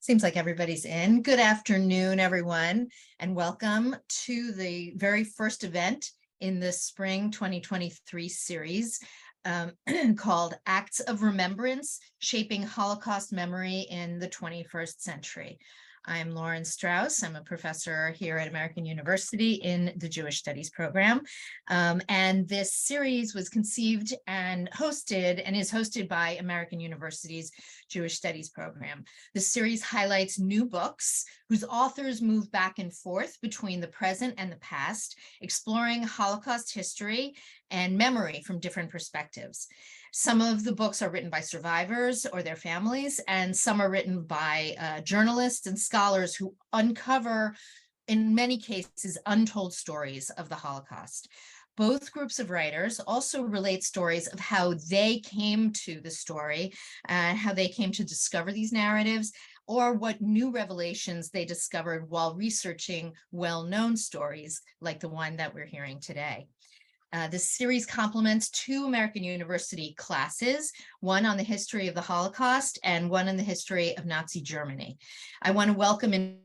Seems like everybody's in. Good afternoon, everyone, and welcome to the very first event in the spring 2023 series called Acts of Remembrance, Shaping Holocaust Memory in the 21st Century. I'm Lauren Strauss. I'm a professor here at American University in the Jewish Studies program. And this series was conceived and hosted and is hosted by American University's Jewish Studies program. The series highlights new books whose authors move back and forth between the present and the past, exploring Holocaust history and memory from different perspectives. Some of the books are written by survivors or their families, and some are written by journalists and scholars who uncover, in many cases, untold stories of the Holocaust. Both groups of writers also relate stories of how they came to the story, how they came to discover these narratives, or what new revelations they discovered while researching well-known stories like the one that we're hearing today. This series complements two American University classes, one on the history of the Holocaust and one on the history of Nazi Germany. I want to welcome in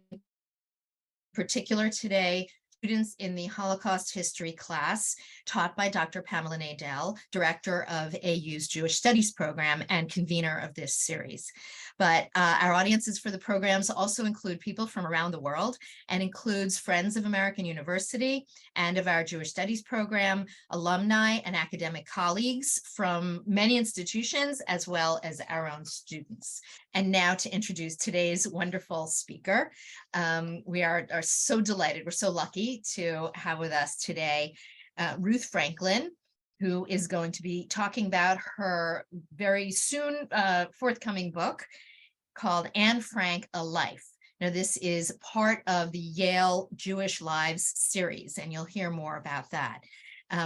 particular today students in the Holocaust history class taught by Dr. Pamela Nadel, director of AU's Jewish Studies program and convener of this series. But our audiences for the programs also include people from around the world and includes friends of American University and of our Jewish Studies program, alumni and academic colleagues from many institutions, as well as our own students. And now to introduce today's wonderful speaker. We are so delighted, we're so lucky to have with us today Ruth Franklin, who is going to be talking about her very soon forthcoming book called Anne Frank, A Life. Now, this is part of the Yale Jewish Lives series, and you'll hear more about that.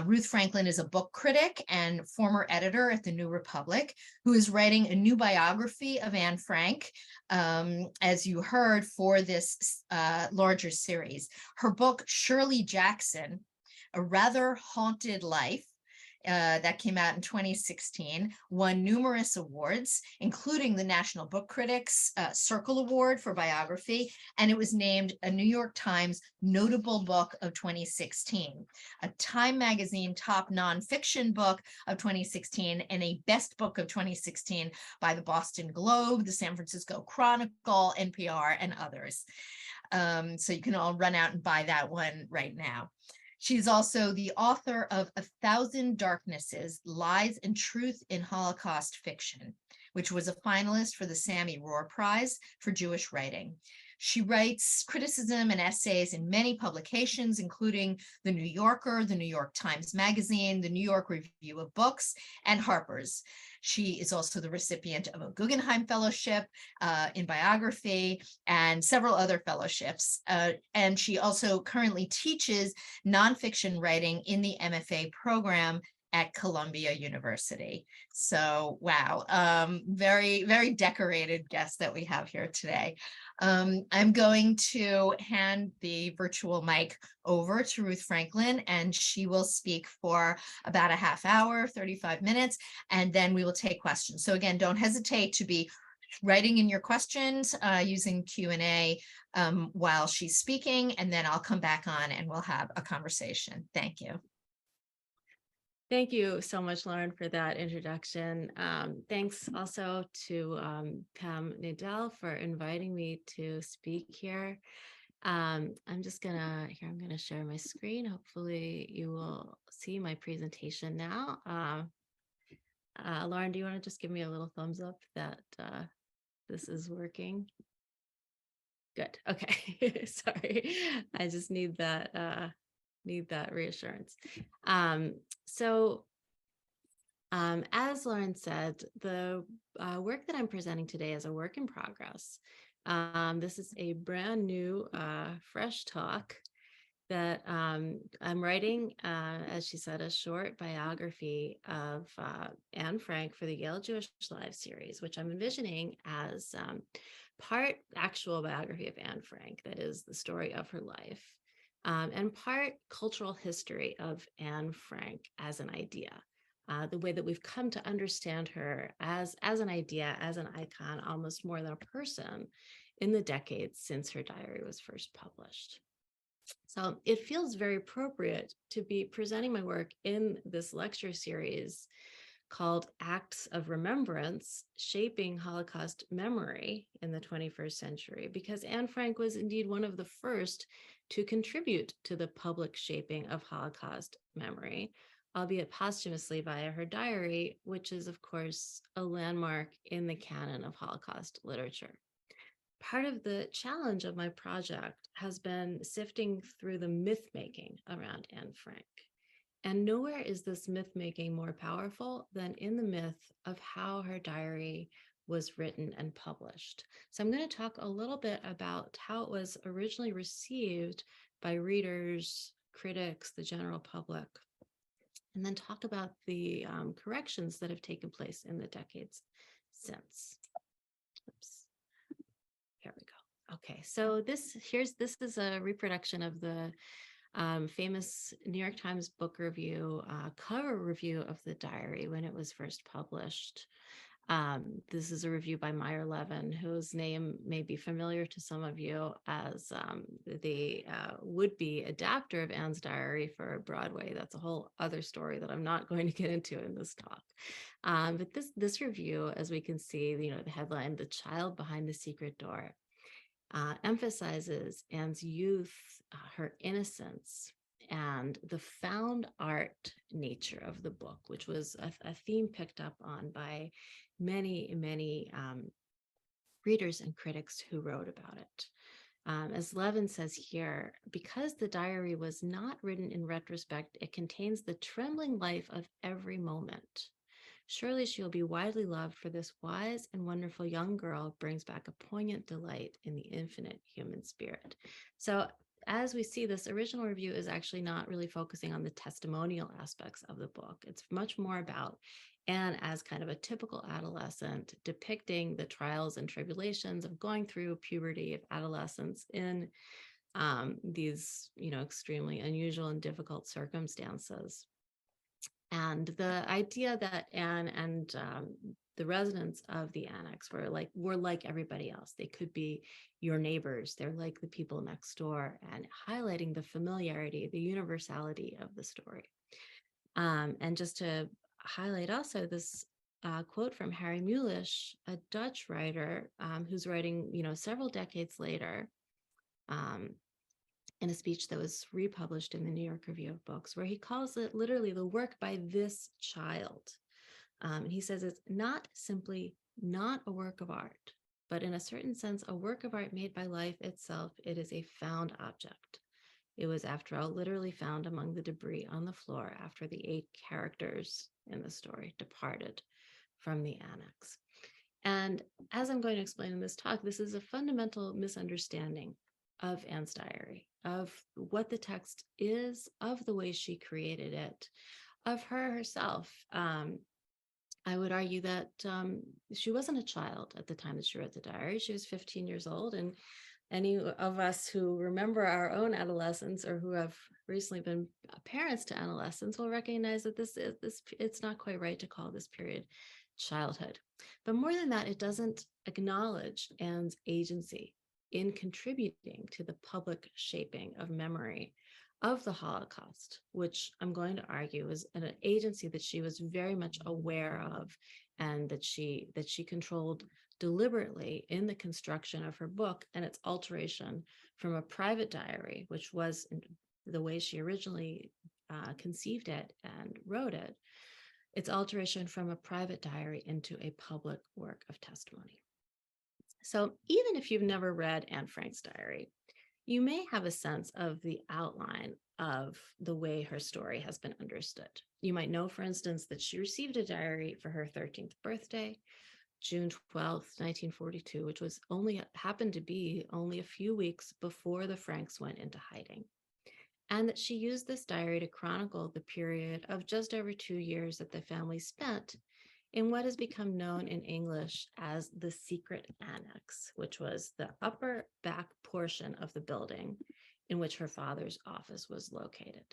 Ruth Franklin is a book critic and former editor at the New Republic, who is writing a new biography of Anne Frank, as you heard, for this larger series. Her book, Shirley Jackson, A Rather Haunted Life, that came out in 2016, won numerous awards, including the National Book Critics Circle Award for Biography, and it was named a New York Times Notable Book of 2016, a Time Magazine Top Nonfiction Book of 2016, and a Best Book of 2016 by the Boston Globe, the San Francisco Chronicle, NPR, and others. So you can all run out and buy that one right now. She's also the author of 1,000 Darknesses, Lies and Truth in Holocaust Fiction, which was a finalist for the Sami Rohr Prize for Jewish Writing. She writes criticism and essays in many publications, including The New Yorker, the New York Times Magazine, the New York Review of Books, and Harper's. She is also the recipient of a Guggenheim Fellowship in Biography and several other fellowships. And she also currently teaches nonfiction writing in the MFA program at Columbia University. So, wow, very, very decorated guest that we have here today. I'm going to hand the virtual mic over to Ruth Franklin, and she will speak for about a half hour, 35 minutes, and then we will take questions. So again, don't hesitate to be writing in your questions using Q&A while she's speaking, and then I'll come back on and we'll have a conversation. Thank you. Thank you so much, Lauren, for that introduction. Thanks also to Pam Nadel for inviting me to speak here. I'm going to share my screen. Hopefully you will see my presentation now. Lauren, do you want to just give me a little thumbs up that this is working? Good. Okay. Sorry. I just need that reassurance. As Lauren said, the work that I'm presenting today is a work in progress. This is a brand new, fresh talk that I'm writing, as she said, a short biography of Anne Frank for the Yale Jewish Lives series, which I'm envisioning as part actual biography of Anne Frank, that is the story of her life, and part cultural history of Anne Frank as an idea, the way that we've come to understand her as an idea, as an icon, almost more than a person in the decades since her diary was first published. So it feels very appropriate to be presenting my work in this lecture series called Acts of Remembrance, Shaping Holocaust Memory in the 21st Century, because Anne Frank was indeed one of the first to contribute to the public shaping of Holocaust memory, albeit posthumously via her diary, which is, of course, a landmark in the canon of Holocaust literature. Part of the challenge of my project has been sifting through the myth-making around Anne Frank. And nowhere is this myth-making more powerful than in the myth of how her diary was written and published. So I'm going to talk a little bit about how it was originally received by readers, critics, the general public, and then talk about the corrections that have taken place in the decades since. Oops. Here we go. Okay, so this is a reproduction of the famous New York Times book review, cover review of the diary when it was first published. This is a review by Meyer Levin, whose name may be familiar to some of you as the would-be adapter of Anne's diary for Broadway. That's a whole other story that I'm not going to get into in this talk. But this review, as we can see, the headline, "The Child Behind the Secret Door," emphasizes Anne's youth, her innocence, and the found art nature of the book, which was a theme picked up on by many readers and critics who wrote about it. As Levin says here, because the diary was not written in retrospect, it contains the trembling life of every moment. Surely she will be widely loved, for this wise and wonderful young girl brings back a poignant delight in the infinite human spirit. So as we see, this original review is actually not really focusing on the testimonial aspects of the book. It's much more about Anne as kind of a typical adolescent, depicting the trials and tribulations of going through puberty, of adolescence in these, extremely unusual and difficult circumstances. And the idea that Anne and the residents of the annex were like everybody else. They could be your neighbors. They're like the people next door, and highlighting the familiarity, the universality of the story. And just to highlight also this quote from Harry Mulisch, a Dutch writer who's writing, several decades later, in a speech that was republished in the New York Review of Books, where he calls it literally the work by this child. He says it's not simply not a work of art, but in a certain sense, a work of art made by life itself. It is a found object. It was, after all, literally found among the debris on the floor after the 8 characters in the story departed from the annex. And as I'm going to explain in this talk, this is a fundamental misunderstanding of Anne's diary, of what the text is, of the way she created it, of her herself. I would argue that she wasn't a child at the time that she wrote the diary. She was 15 years old, and any of us who remember our own adolescence or who have recently been parents to adolescents will recognize that it's not quite right to call this period childhood. But more than that, it doesn't acknowledge Anne's agency in contributing to the public shaping of memory of the Holocaust, which I'm going to argue is an agency that she was very much aware of, and that she controlled deliberately in the construction of her book and its alteration from a private diary, which was the way she originally conceived it and wrote it, its alteration from a private diary into a public work of testimony. So even if you've never read Anne Frank's diary, you may have a sense of the outline of the way her story has been understood. You might know, for instance, that she received a diary for her 13th birthday, June 12th, 1942, which happened to be only a few weeks before the Franks went into hiding. And that she used this diary to chronicle the period of just over 2 years that the family spent in what has become known in English as the secret annex, which was the upper back portion of the building in which her father's office was located.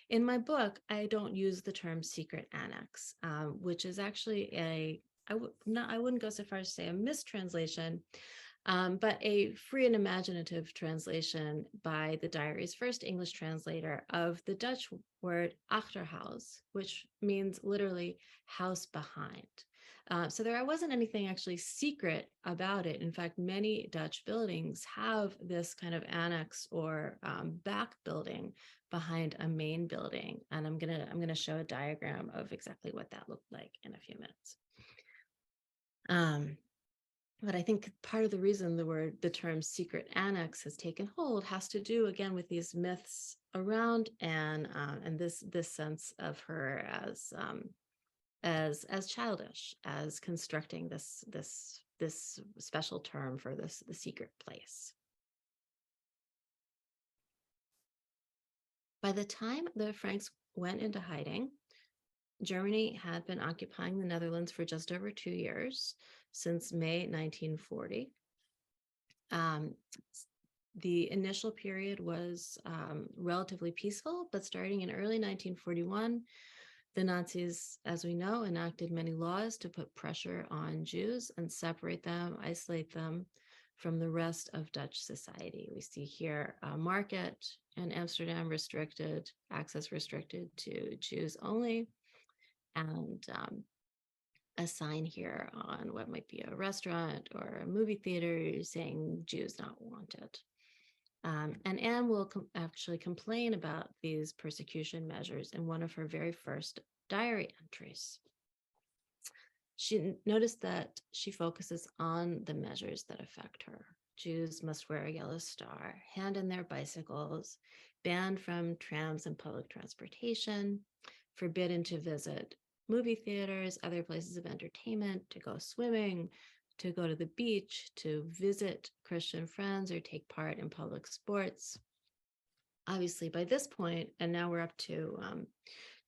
In my book, I don't use the term secret annex, which is actually I wouldn't go so far as to say a mistranslation. but a free and imaginative translation by the diary's first English translator of the Dutch word achterhuis, which means literally house behind. So there wasn't anything actually secret about it. In fact, many Dutch buildings have this kind of annex or back building behind a main building, and I'm gonna show a diagram of exactly what that looked like in a few minutes. But I think part of the reason the term secret annex has taken hold has to do again with these myths around Anne and this sense of her as childish, as constructing this special term for the secret place. By the time the Franks went into hiding, Germany had been occupying the Netherlands for just over 2 years, since May 1940. The initial period was relatively peaceful, but starting in early 1941, the Nazis, as we know, enacted many laws to put pressure on Jews and separate them, isolate them from the rest of Dutch society. We see here a market in Amsterdam restricted, access restricted to Jews only, and a sign here on what might be a restaurant or a movie theater saying Jews not wanted. And Anne will actually complain about these persecution measures in one of her very first diary entries. She noticed that she focuses on the measures that affect her. Jews must wear a yellow star, hand in their bicycles, banned from trams and public transportation, forbidden to visit movie theaters, other places of entertainment, to go swimming, to go to the beach, to visit Christian friends, or take part in public sports. Obviously, by this point, and now we're up to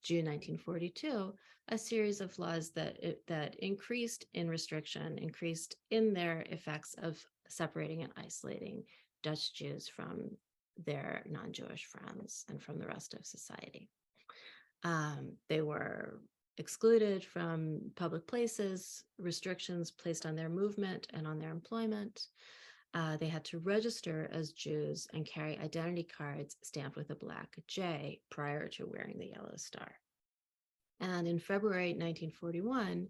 June 1942, a series of laws that increased in restriction, increased in their effects of separating and isolating Dutch Jews from their non-Jewish friends and from the rest of society. They were excluded from public places, restrictions placed on their movement and on their employment. They had to register as Jews and carry identity cards stamped with a black J prior to wearing the yellow star. And in February 1941,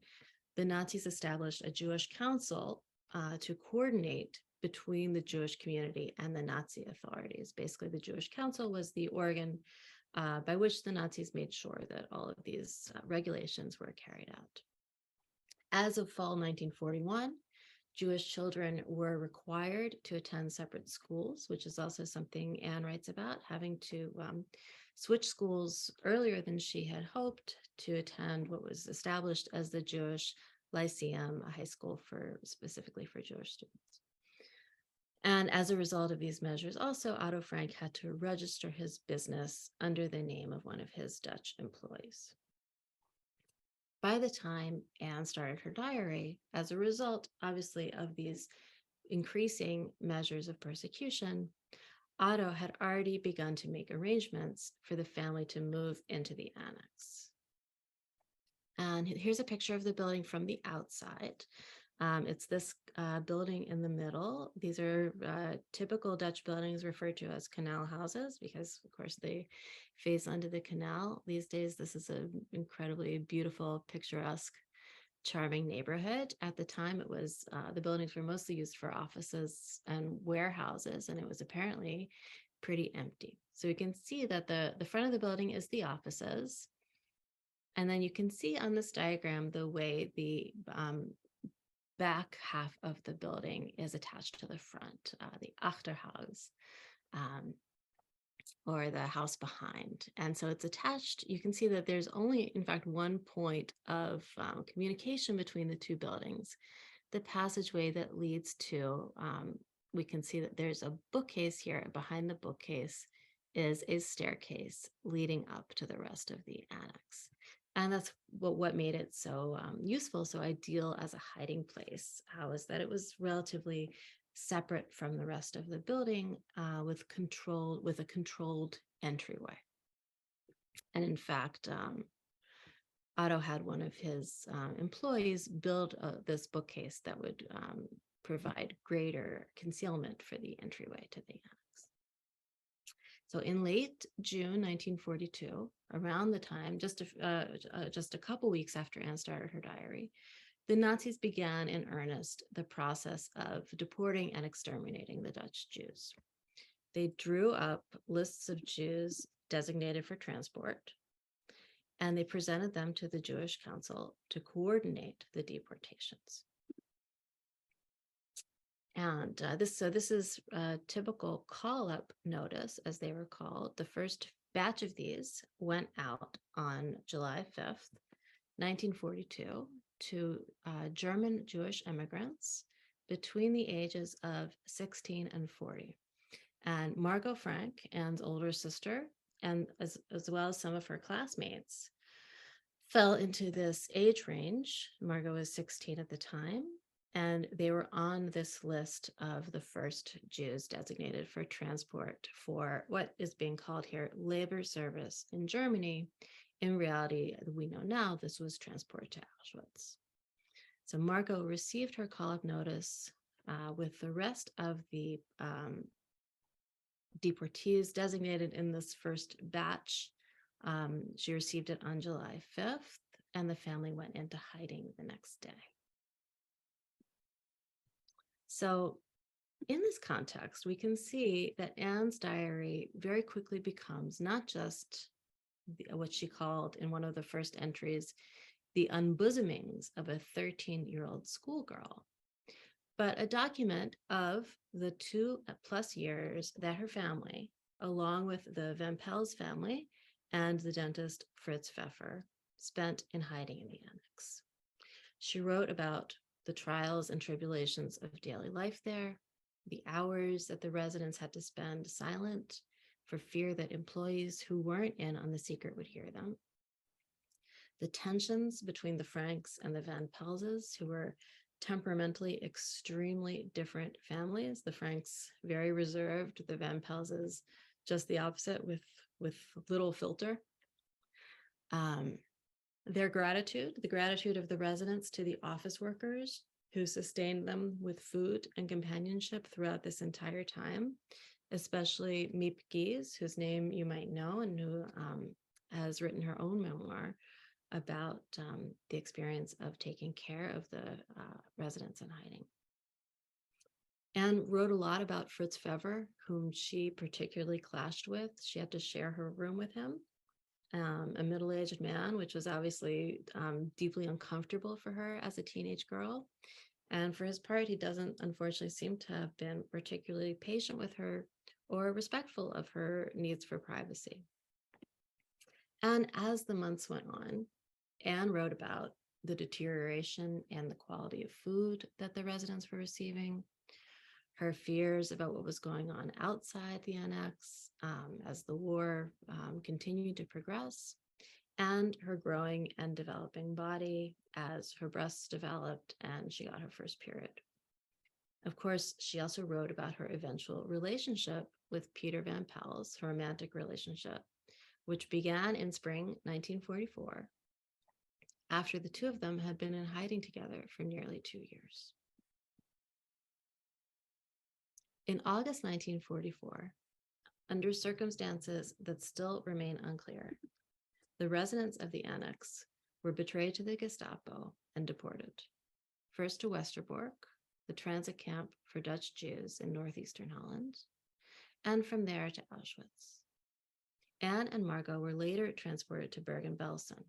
the Nazis established a Jewish council to coordinate between the Jewish community and the Nazi authorities. Basically, the Jewish council was the organ by which the Nazis made sure that all of these regulations were carried out. As of fall 1941, Jewish children were required to attend separate schools, which is also something Anne writes about, having to switch schools earlier than she had hoped to attend what was established as the Jewish Lyceum, a high school specifically for Jewish students. And as a result of these measures, also Otto Frank had to register his business under the name of one of his Dutch employees. By the time Anne started her diary, as a result, obviously, of these increasing measures of persecution, Otto had already begun to make arrangements for the family to move into the annex. And here's a picture of the building from the outside. It's this building in the middle. These are typical Dutch buildings referred to as canal houses because, of course, they face onto the canal. These days, this is an incredibly beautiful, picturesque, charming neighborhood. At the time, it was the buildings were mostly used for offices and warehouses, and it was apparently pretty empty. So you can see that the front of the building is the offices. And then you can see on this diagram the way the back half of the building is attached to the front, the achterhuis, or the house behind. And so it's attached. You can see that there's only, in fact, one point of communication between the two buildings. The passageway that leads to, we can see that there's a bookcase here. Behind the bookcase is a staircase leading up to the rest of the annex. And that's what made it so useful, so ideal as a hiding place, was that it was relatively separate from the rest of the building with a controlled entryway. And in fact, Otto had one of his employees build this bookcase that would provide greater concealment for the entryway to the annex. So in late June 1942, around the time, just a couple weeks after Anne started her diary, the Nazis began in earnest the process of deporting and exterminating the Dutch Jews. They drew up lists of Jews designated for transport, and they presented them to the Jewish Council to coordinate the deportations. And this is a typical call-up notice, as they were called. The first batch of these went out on July 5th, 1942, to German Jewish immigrants between the ages of 16 and 40. And Margot Frank, Anne's older sister, and as well as some of her classmates, fell into this age range. Margot was 16 at the time, and they were on this list of the first Jews designated for transport for what is being called here labor service in Germany. In reality, we know now this was transport to Auschwitz. So Margot received her call-up notice with the rest of the deportees designated in this first batch. She received it on July 5th, and the family went into hiding the next day. So in this context, we can see that Anne's diary very quickly becomes not just what she called in one of the first entries, the unbosomings of a 13-year-old schoolgirl, but a document of the 2+ years that her family, along with the Van Pel's family and the dentist Fritz Pfeffer, spent in hiding in the annex. She wrote about the trials and tribulations of daily life there, the hours that the residents had to spend silent for fear that employees who weren't in on the secret would hear them, the tensions between the Franks and the Van Pelses, who were temperamentally extremely different families. The Franks very reserved, the Van Pelses just the opposite, with little filter. Their gratitude, the gratitude of the residents to the office workers who sustained them with food and companionship throughout this entire time, especially Miep Gies, whose name you might know and who has written her own memoir about the experience of taking care of the residents in hiding. Anne wrote a lot about Fritz Pfeffer, whom she particularly clashed with. She had to share her room with him, a middle-aged man, which was obviously deeply uncomfortable for her as a teenage girl. And for his part, he doesn't unfortunately seem to have been particularly patient with her or respectful of her needs for privacy. And as the months went on, Anne wrote about the deterioration and the quality of food that the residents were receiving, her fears about what was going on outside the annex as the war continued to progress, and her growing and developing body as her breasts developed and she got her first period. Of course, she also wrote about her eventual relationship with Peter Van Pels, her romantic relationship, which began in spring 1944, after the two of them had been in hiding together for nearly 2 years. In August 1944, under circumstances that still remain unclear, the residents of the annex were betrayed to the Gestapo and deported, first to Westerbork, the transit camp for Dutch Jews in northeastern Holland, and from there to Auschwitz. Anne and Margot were later transported to Bergen-Belsen,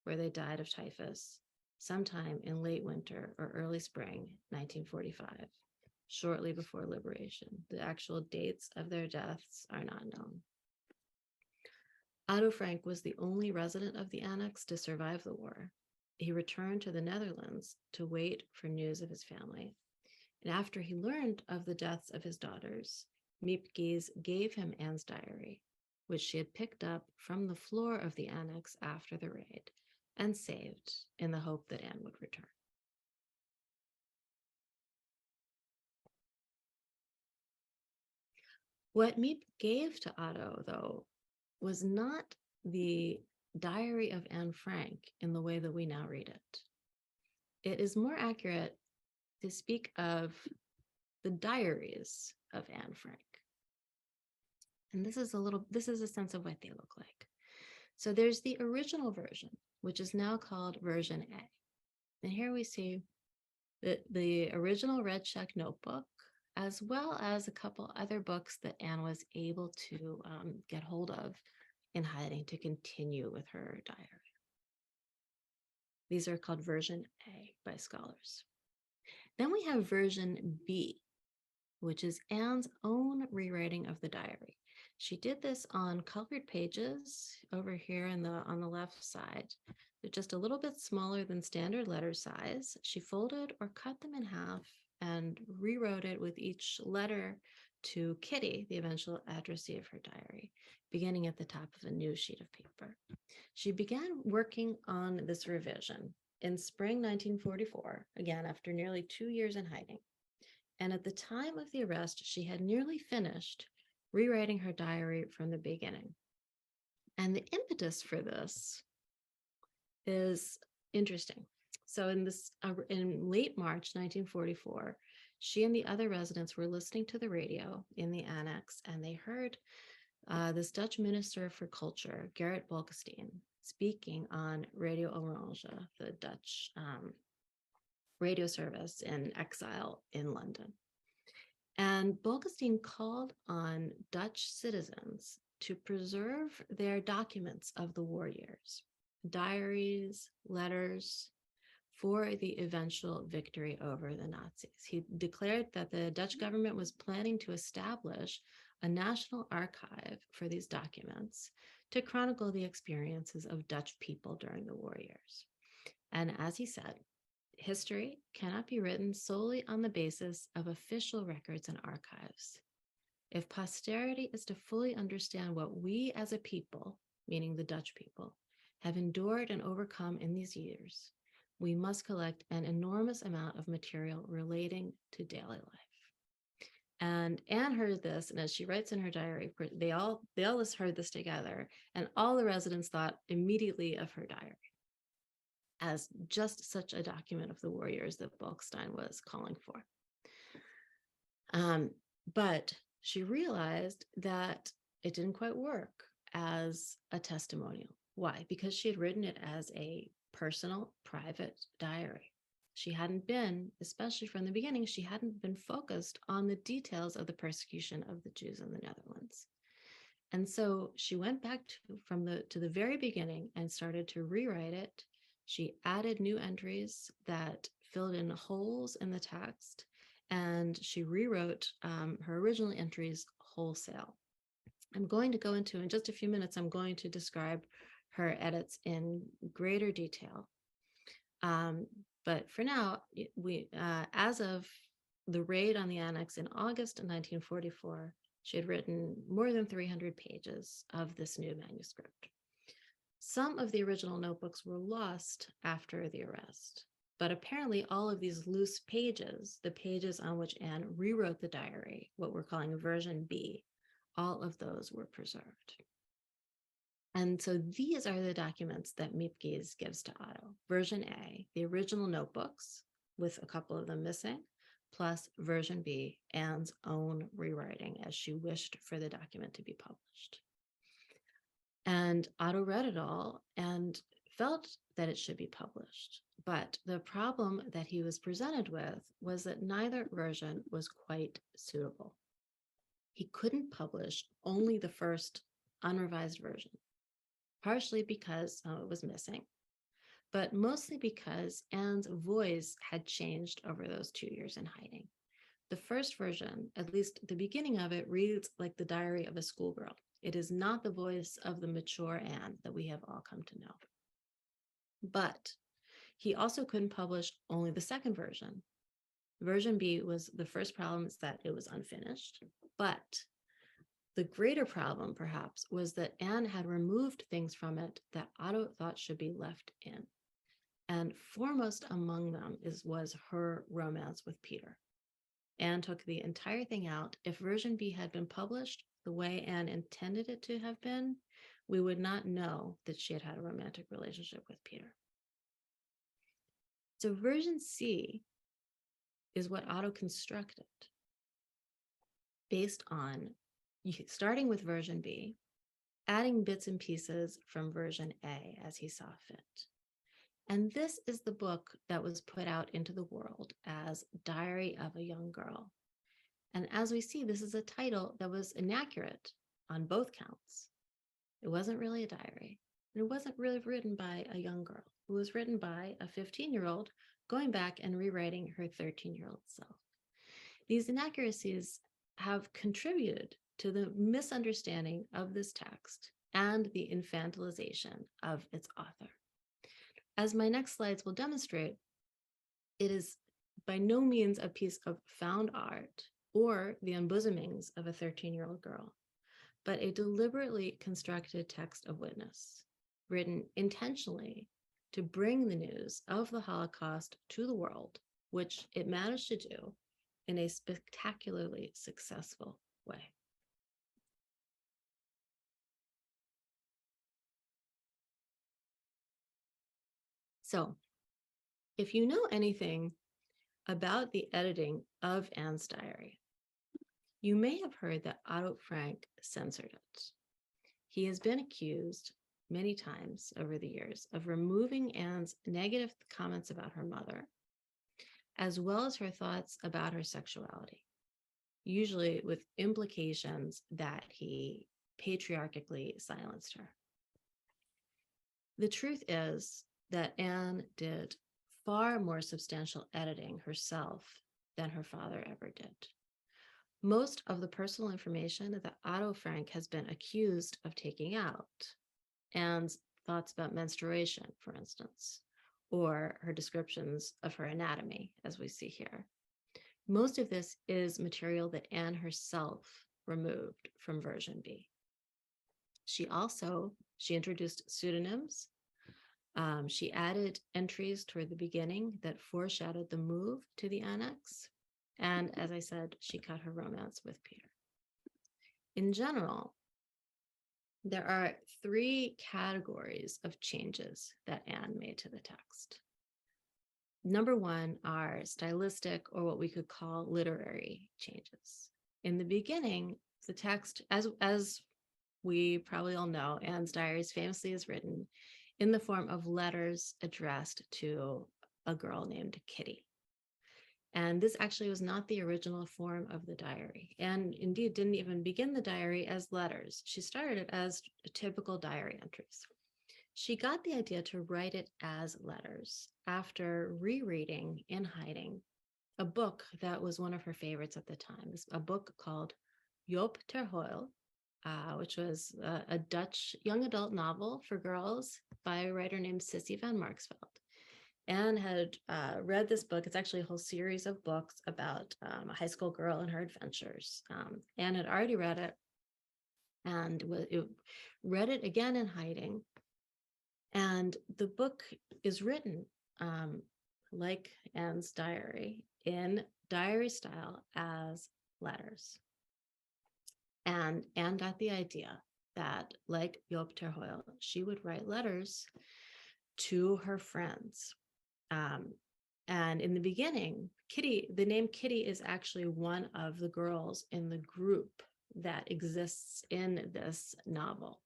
where they died of typhus sometime in late winter or early spring 1945, shortly before liberation. The actual dates of their deaths are not known. Otto Frank was the only resident of the annex to survive the war. He returned to the Netherlands to wait for news of his family. And after he learned of the deaths of his daughters, Miep Gies gave him Anne's diary, which she had picked up from the floor of the annex after the raid and saved in the hope that Anne would return. What Miep gave to Otto, though, was not the diary of Anne Frank in the way that we now read it. It is more accurate to speak of the diaries of Anne Frank. And this is a sense of what they look like. So there's the original version, which is now called version A. And here we see the original red check notebook, as well as a couple other books that Anne was able to get hold of in hiding to continue with her diary. These are called version A by scholars. Then we have version B, which is Anne's own rewriting of the diary. She did this on colored pages over here on the left side. They're just a little bit smaller than standard letter size. She folded or cut them in half and rewrote it with each letter to Kitty, the eventual addressee of her diary, beginning at the top of a new sheet of paper. She began working on this revision in spring 1944, again, after nearly 2 years in hiding. And at the time of the arrest, she had nearly finished rewriting her diary from the beginning. And the impetus for this is interesting. So in late March 1944, she and the other residents were listening to the radio in the annex, and they heard this Dutch minister for culture, Gerrit Bolkestein, speaking on Radio Orange, the Dutch radio service in exile in London. And Bolkestein called on Dutch citizens to preserve their documents of the war years, diaries, letters, for the eventual victory over the Nazis. He declared that the Dutch government was planning to establish a national archive for these documents to chronicle the experiences of Dutch people during the war years. And as he said, history cannot be written solely on the basis of official records and archives. If posterity is to fully understand what we as a people, meaning the Dutch people, have endured and overcome in these years, we must collect an enormous amount of material relating to daily life. And Anne heard this, and as she writes in her diary, they all heard this together, and all the residents thought immediately of her diary as just such a document of the warriors that Bolkestein was calling for. But she realized that it didn't quite work as a testimonial. Why? Because she had written it as a personal, private diary. She hadn't been, especially from the beginning, she hadn't been focused on the details of the persecution of the Jews in the Netherlands. And so she went back to the very beginning and started to rewrite it. She added new entries that filled in holes in the text, and she rewrote her original entries wholesale. I'm going to go into, in just a few minutes, I'm going to describe her edits in greater detail. But for now, as of the raid on the annex in August of 1944, she had written more than 300 pages of this new manuscript. Some of the original notebooks were lost after the arrest, but apparently all of these loose pages, the pages on which Anne rewrote the diary, what we're calling version B, all of those were preserved. And so these are the documents that Miepkes gives to Otto. Version A, the original notebooks, with a couple of them missing, plus version B, Anne's own rewriting as she wished for the document to be published. And Otto read it all and felt that it should be published. But the problem that he was presented with was that neither version was quite suitable. He couldn't publish only the first unrevised version, partially because some of it was missing, but mostly because Anne's voice had changed over those 2 years in hiding. The first version, at least the beginning of it, reads like the diary of a schoolgirl. It is not the voice of the mature Anne that we have all come to know. But he also couldn't publish only the second version. Version B was the first problem, is that it was unfinished. But the greater problem, perhaps, was that Anne had removed things from it that Otto thought should be left in. And foremost among them was her romance with Peter. Anne took the entire thing out. If version B had been published the way Anne intended it to have been, we would not know that she had had a romantic relationship with Peter. So version C is what Otto constructed. based on starting with version B, adding bits and pieces from version A as he saw fit. And this is the book that was put out into the world as Diary of a Young Girl. And as we see, this is a title that was inaccurate on both counts. It wasn't really a diary. And it wasn't really written by a young girl. It was written by a 15-year-old going back and rewriting her 13-year-old self. These inaccuracies have contributed to the misunderstanding of this text and the infantilization of its author. As my next slides will demonstrate, it is by no means a piece of found art or the unbosomings of a 13-year-old girl, but a deliberately constructed text of witness, written intentionally to bring the news of the Holocaust to the world, which it managed to do in a spectacularly successful way. So, if you know anything about the editing of Anne's diary, you may have heard that Otto Frank censored it. He has been accused many times over the years of removing Anne's negative comments about her mother, as well as her thoughts about her sexuality, usually with implications that he patriarchally silenced her. The truth is that Anne did far more substantial editing herself than her father ever did. Most of the personal information that Otto Frank has been accused of taking out, Anne's thoughts about menstruation, for instance, or her descriptions of her anatomy, as we see here. Most of this is material that Anne herself removed from version B. She introduced pseudonyms. She added entries toward the beginning that foreshadowed the move to the annex. And as I said, she cut her romance with Peter. In general, there are three categories of changes that Anne made to the text. Number one are stylistic, or what we could call literary changes. In the beginning, the text, as we probably all know, Anne's diaries famously is written in the form of letters addressed to a girl named Kitty. And this actually was not the original form of the diary, and indeed didn't even begin the diary as letters. She started it as typical diary entries. She got the idea to write it as letters after rereading in hiding a book that was one of her favorites at the time, a book called Joop ter Heul, which was a Dutch young adult novel for girls by a writer named Sissy van Marksveld. Anne had read this book. It's actually a whole series of books about a high school girl and her adventures. Anne had already read it and read it again in hiding. And the book is written like Anne's diary, in diary style as letters. And Anne got the idea that, like Joop ter Heul, she would write letters to her friends. And in the beginning, Kitty, the name Kitty is actually one of the girls in the group that exists in this novel.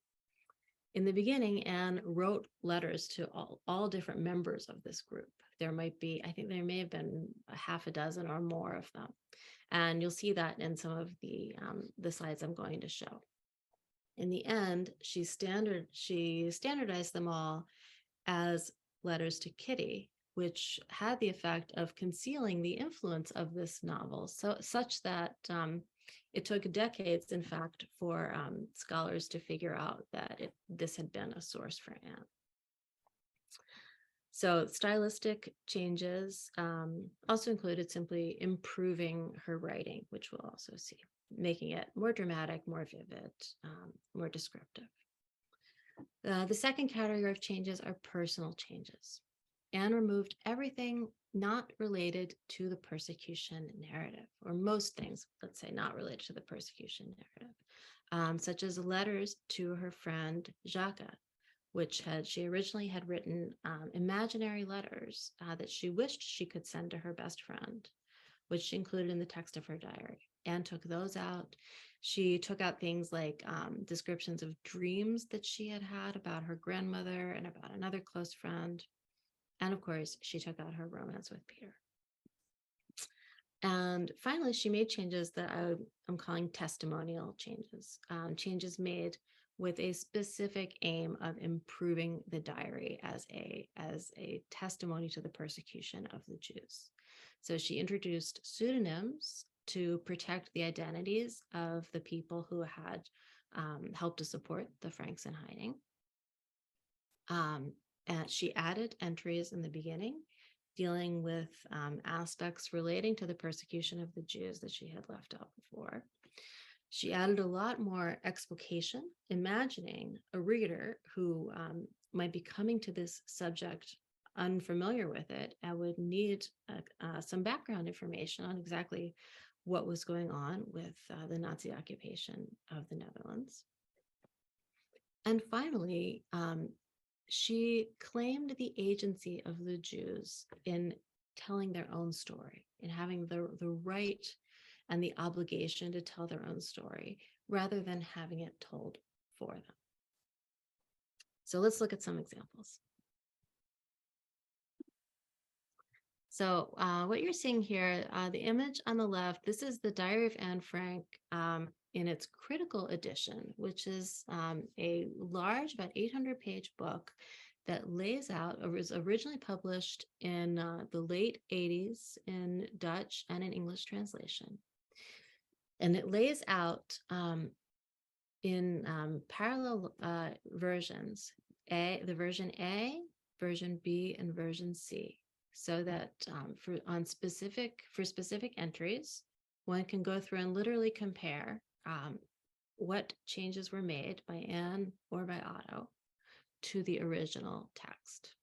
In the beginning, Anne wrote letters to all different members of this group. There might be, I think there may have been a half a dozen or more of them. And you'll see that in some of the slides I'm going to show. In the end, she standardized them all as letters to Kitty, which had the effect of concealing the influence of this novel, such that it took decades, in fact, for scholars to figure out that this had been a source for Anne. So stylistic changes also included simply improving her writing, which we'll also see, making it more dramatic, more vivid, more descriptive. The second category of changes are personal changes. Anne removed everything not related to the persecution narrative, or most things, let's say, not related to the persecution narrative, such as letters to her friend Jacques, which she originally had written imaginary letters that she wished she could send to her best friend, which she included in the text of her diary. Anne took those out. She took out things like descriptions of dreams that she had had about her grandmother and about another close friend. And of course, she took out her romance with Peter. And finally, she made changes that I'm calling testimonial changes, changes made with a specific aim of improving the diary as a testimony to the persecution of the Jews. So she introduced pseudonyms to protect the identities of the people who had helped to support the Franks in hiding. And she added entries in the beginning dealing with aspects relating to the persecution of the Jews that she had left out before. She added a lot more explication, imagining a reader who might be coming to this subject unfamiliar with it and would need some background information on exactly what was going on with the Nazi occupation of the Netherlands. And finally, she claimed the agency of the Jews in telling their own story, in having the right and the obligation to tell their own story, rather than having it told for them. So let's look at some examples. So what you're seeing here, the image on the left, this is the Diary of Anne Frank in its critical edition, which is a large, about 800-page book that lays out, or was originally published in the late 80s in Dutch and in English translation. And it lays out in parallel versions, the version A, version B, and version C, so that for specific entries, one can go through and literally compare what changes were made by Anne or by Otto to the original text.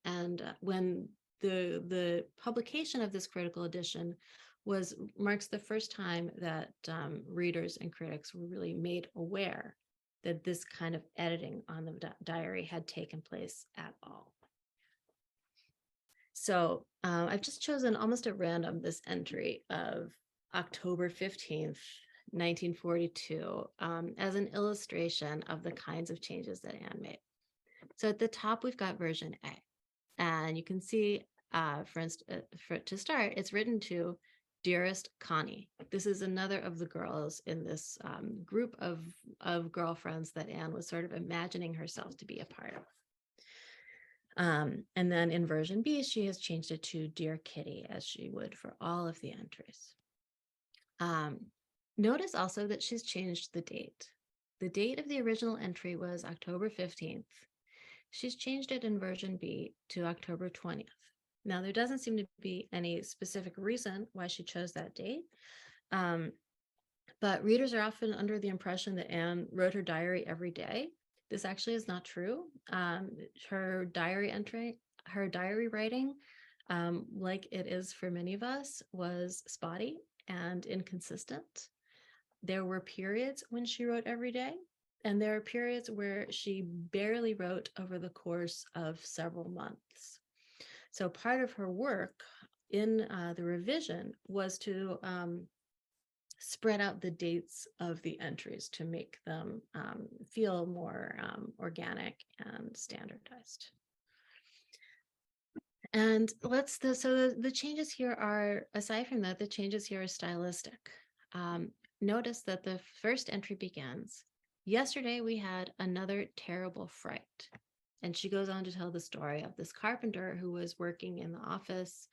And when the publication of this critical edition marks the first time that readers and critics were really made aware that this kind of editing on the diary had taken place at all. So I've just chosen almost at random this entry of October 15th, 1942, as an illustration of the kinds of changes that Anne made. So at the top, we've got version A. And you can see, for instance, to start, it's written to Dearest Connie. This is another of the girls in this group of girlfriends that Anne was sort of imagining herself to be a part of. And then in version B, she has changed it to Dear Kitty, as she would for all of the entries. Notice also that she's changed the date. The date of the original entry was October 15th. She's changed it in version B to October 20th. Now, there doesn't seem to be any specific reason why she chose that date, but readers are often under the impression that Anne wrote her diary every day. This actually is not true. Her diary writing, like it is for many of us, was spotty and inconsistent. There were periods when she wrote every day, and there are periods where she barely wrote over the course of several months. So part of her work in the revision was to spread out the dates of the entries to make them feel more organic and standardized. And so the changes here are, aside from that, the changes here are stylistic. Notice that the first entry begins, yesterday we had another terrible fright. And she goes on to tell the story of this carpenter who was working in the office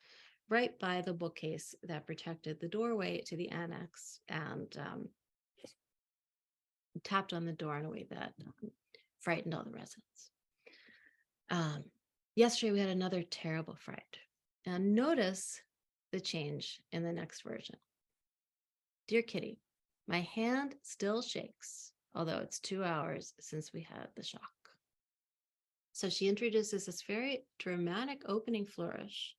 right by the bookcase that protected the doorway to the annex, and tapped on the door in a way that frightened all the residents. Yesterday we had another terrible fright. And notice the change in the next version. Dear Kitty, my hand still shakes, although it's 2 hours since we had the shock. So she introduces this very dramatic opening flourish,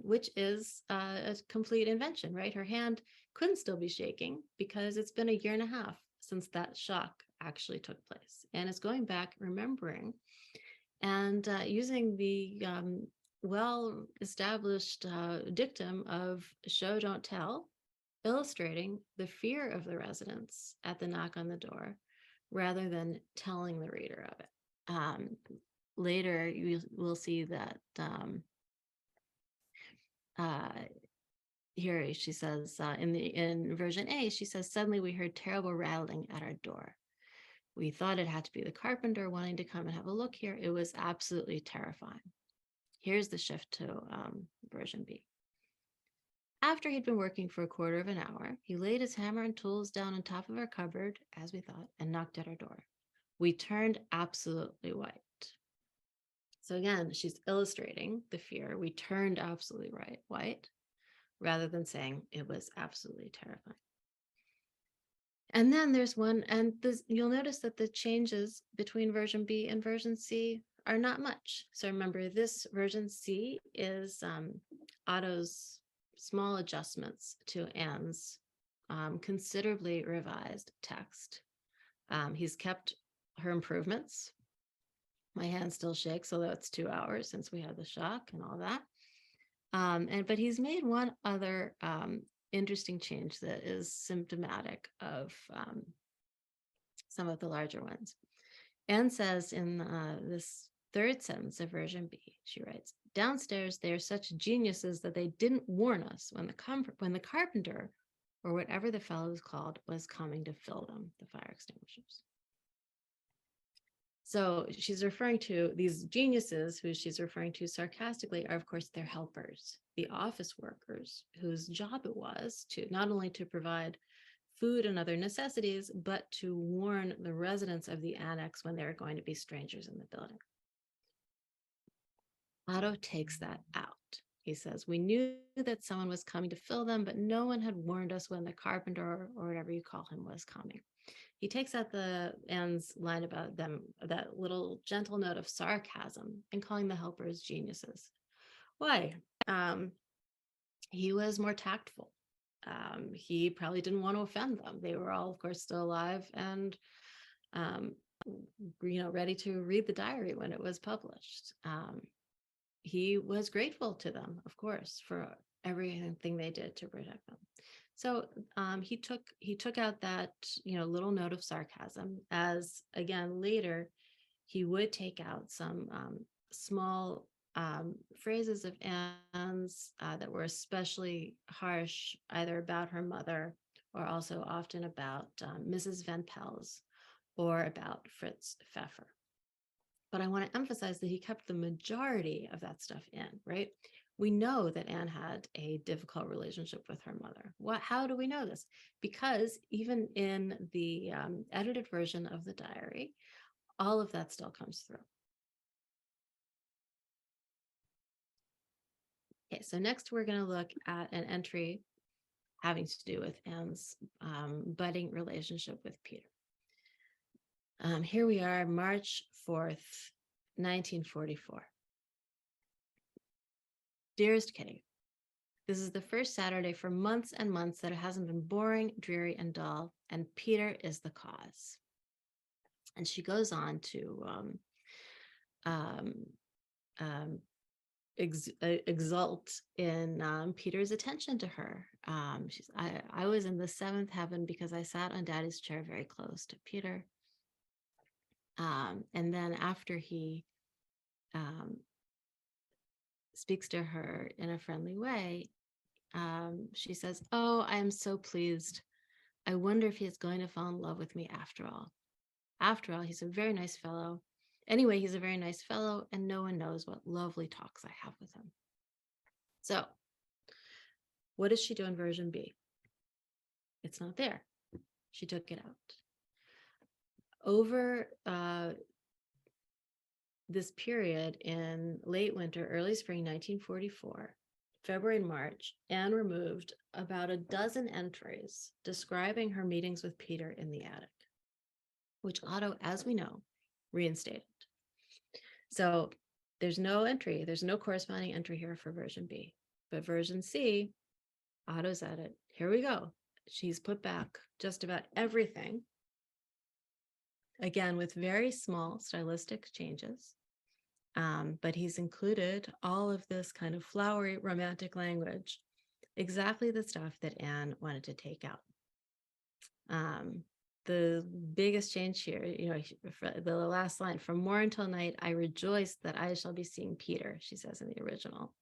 which is a complete invention, right? Her hand couldn't still be shaking because it's been 1.5 years since that shock actually took place. And it's going back, remembering, and using the well-established dictum of show, don't tell, illustrating the fear of the residents at the knock on the door rather than telling the reader of it. Later, you will see that here she says in version A, she says, suddenly we heard terrible rattling at our door. We thought it had to be the carpenter wanting to come and have a look here. It was absolutely terrifying. Here's the shift to version B. After he'd been working for a quarter of an hour, he laid his hammer and tools down on top of our cupboard, as we thought, and knocked at our door. We turned absolutely white. So again, she's illustrating the fear. We turned absolutely white, rather than saying it was absolutely terrifying. And then there's one, and this, you'll notice that the changes between version B and version C are not much. So remember, this version C is Otto's small adjustments to Anne's considerably revised text. He's kept her improvements. My hand still shakes, although it's 2 hours since we had the shock and all that. But he's made one other interesting change that is symptomatic of some of the larger ones. Anne says in this third sentence of version B, she writes, downstairs, they are such geniuses that they didn't warn us when the carpenter, or whatever the fellow was called, was coming to fill them, the fire extinguishers. So she's referring to these geniuses, who she's referring to sarcastically, are of course their helpers, the office workers, whose job it was to not only to provide food and other necessities, but to warn the residents of the annex when there are going to be strangers in the building. Otto takes that out. He says, we knew that someone was coming to fill them, but no one had warned us when the carpenter, or whatever you call him, was coming. He takes out Anne's line about them, that little gentle note of sarcasm, and calling the helpers geniuses. Why? He was more tactful. He probably didn't want to offend them. They were all, of course, still alive and, ready to read the diary when it was published. He was grateful to them, of course, for everything they did to protect them. So he took out that little note of sarcasm, as again later he would take out some small phrases of Anne's that were especially harsh, either about her mother or also often about Mrs. Van Pels or about Fritz Pfeffer. But I want to emphasize that he kept the majority of that stuff in, right? We know that Anne had a difficult relationship with her mother. How do we know this? Because even in the edited version of the diary, all of that still comes through. Okay, so next we're going to look at an entry having to do with Anne's budding relationship with Peter. Here we are, March 4th, 1944. Dearest Kitty, this is the first Saturday for months and months that it hasn't been boring, dreary, and dull, and Peter is the cause. And she goes on to exult in Peter's attention to her. I was in the seventh heaven because I sat on Daddy's chair very close to Peter. And then after he speaks to her in a friendly way, she says, oh, I am so pleased. I wonder if he is going to fall in love with me after all. After all, he's a very nice fellow. Anyway, he's a very nice fellow, and no one knows what lovely talks I have with him. So, what does she do in version B? It's not there. She took it out. Over this period in late winter, early spring 1944, February and March, Anne removed about a dozen entries describing her meetings with Peter in the attic, which Otto, as we know, reinstated. So there's no entry, there's no corresponding entry here for version B. But version C, Otto's edit, here we go. She's put back just about everything, again, with very small stylistic changes. But he's included all of this kind of flowery romantic language exactly the stuff that Anne wanted to take out. The biggest change here, the last line, from morn till night, I rejoice that I shall be seeing Peter, she says in the original.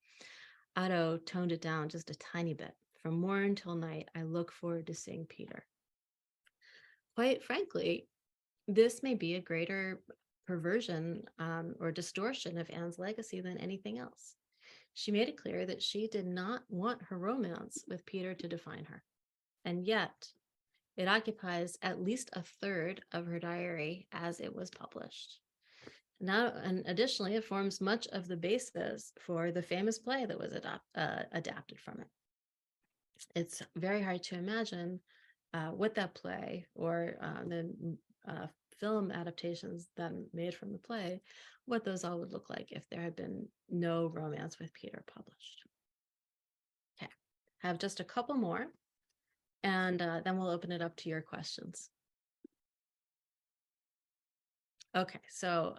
Otto toned it down just a tiny bit. From morn till night, I look forward to seeing Peter. Quite frankly, this may be a greater perversion or distortion of Anne's legacy than anything else. She made it clear that she did not want her romance with Peter to define her. And yet, it occupies at least a third of her diary as it was published. Now, and additionally, it forms much of the basis for the famous play that was adapted from it. It's very hard to imagine what that play or the film adaptations then made from the play, what those all would look like if there had been no romance with Peter published. Okay, have just a couple more, and then we'll open it up to your questions. Okay, so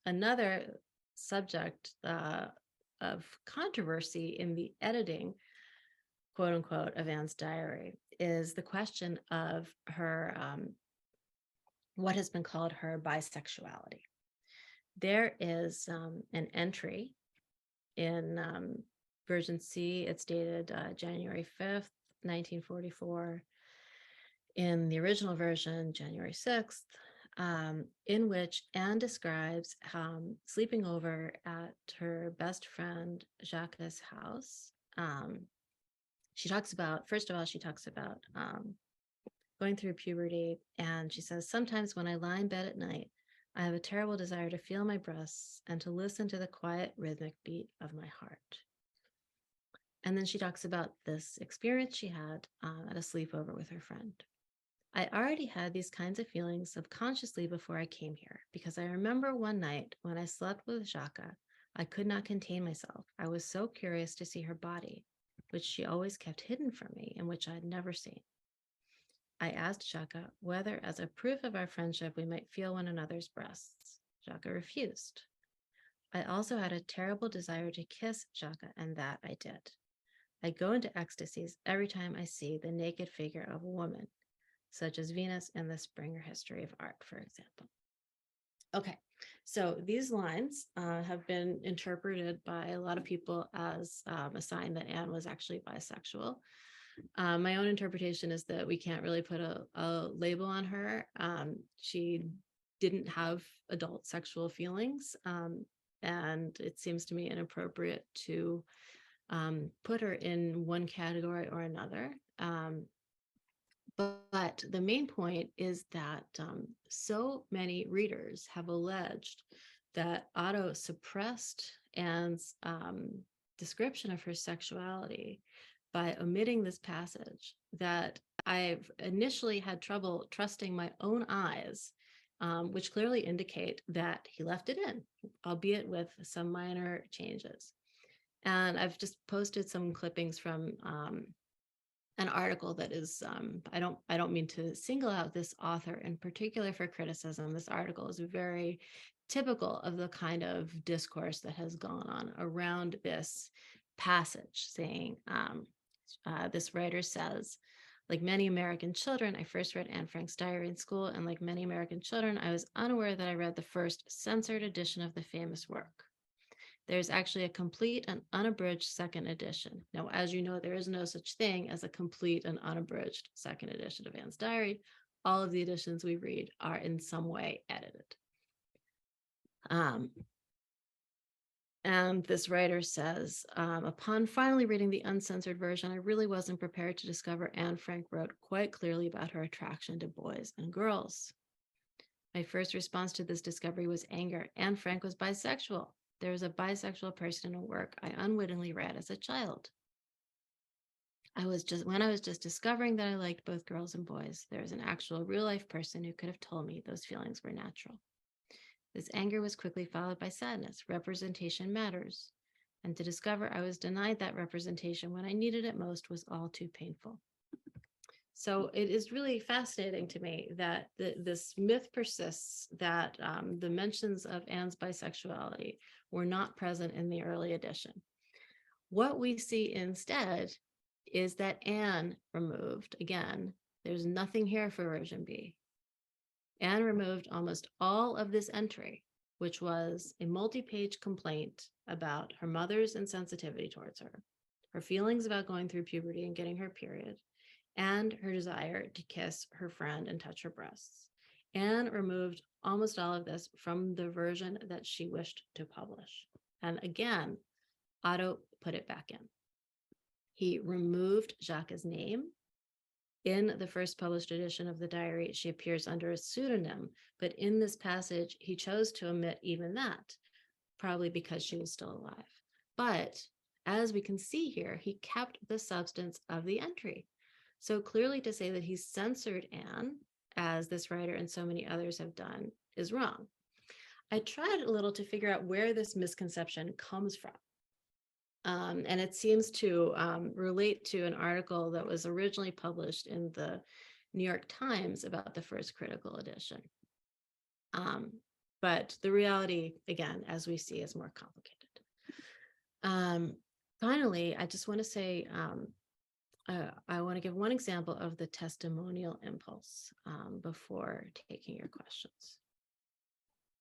another subject of controversy in the editing, quote unquote, of Anne's diary is the question of her, what has been called her bisexuality. There is an entry in version C, it's dated January 5th, 1944. In the original version, January 6th, in which Anne describes sleeping over at her best friend Jacques' house. She talks about, first of all, she talks about going through puberty, and she says, sometimes when I lie in bed at night, I have a terrible desire to feel my breasts and to listen to the quiet rhythmic beat of my heart. And then she talks about this experience she had at a sleepover with her friend. I already had these kinds of feelings subconsciously before I came here, because I remember one night when I slept with Jacques, I could not contain myself. I was so curious to see her body, which she always kept hidden from me and which I had never seen. I asked Jacques whether, as a proof of our friendship, we might feel one another's breasts. Jacques refused. I also had a terrible desire to kiss Jacques, and that I did. I go into ecstasies every time I see the naked figure of a woman, such as Venus in the Springer History of Art, for example. Okay, so these lines have been interpreted by a lot of people as a sign that Anne was actually bisexual. My own interpretation is that we can't really put a label on her. She didn't have adult sexual feelings, and it seems to me inappropriate to put her in one category or another. But the main point is that so many readers have alleged that Otto suppressed Anne's description of her sexuality by omitting this passage that I've initially had trouble trusting my own eyes, which clearly indicate that he left it in, albeit with some minor changes. And I've just posted some clippings from an article that is, I don't mean to single out this author in particular for criticism. This article is very typical of the kind of discourse that has gone on around this passage, saying, this writer says, like many American children, I first read Anne Frank's diary in school, and like many American children, I was unaware that I read the first censored edition of the famous work. There's actually a complete and unabridged second edition. Now, as you know, there is no such thing as a complete and unabridged second edition of Anne's diary. All of the editions we read are in some way edited. And this writer says, upon finally reading the uncensored version, I really wasn't prepared to discover Anne Frank wrote quite clearly about her attraction to boys and girls. My first response to this discovery was anger. Anne Frank was bisexual. There is a bisexual person in a work I unwittingly read as a child. When I was just discovering that I liked both girls and boys, there was an actual real life person who could have told me those feelings were natural. This anger was quickly followed by sadness. Representation matters. And to discover I was denied that representation when I needed it most was all too painful. So it is really fascinating to me that this myth persists that the mentions of Anne's bisexuality were not present in the early edition. What we see instead is that Anne removed, again, there's nothing here for version B. Anne removed almost all of this entry, which was a multi-page complaint about her mother's insensitivity towards her, her feelings about going through puberty and getting her period, and her desire to kiss her friend and touch her breasts. Anne removed almost all of this from the version that she wished to publish. And again, Otto put it back in. He removed Jacques' name. In the first published edition of the diary, she appears under a pseudonym, but in this passage, he chose to omit even that, probably because she was still alive. But as we can see here, he kept the substance of the entry. So clearly to say that he censored Anne, as this writer and so many others have done, is wrong. I tried a little to figure out where this misconception comes from. And it seems to relate to an article that was originally published in the New York Times about the first critical edition. But the reality, again, as we see, is more complicated. Finally, I just want to say, I want to give one example of the testimonial impulse before taking your questions.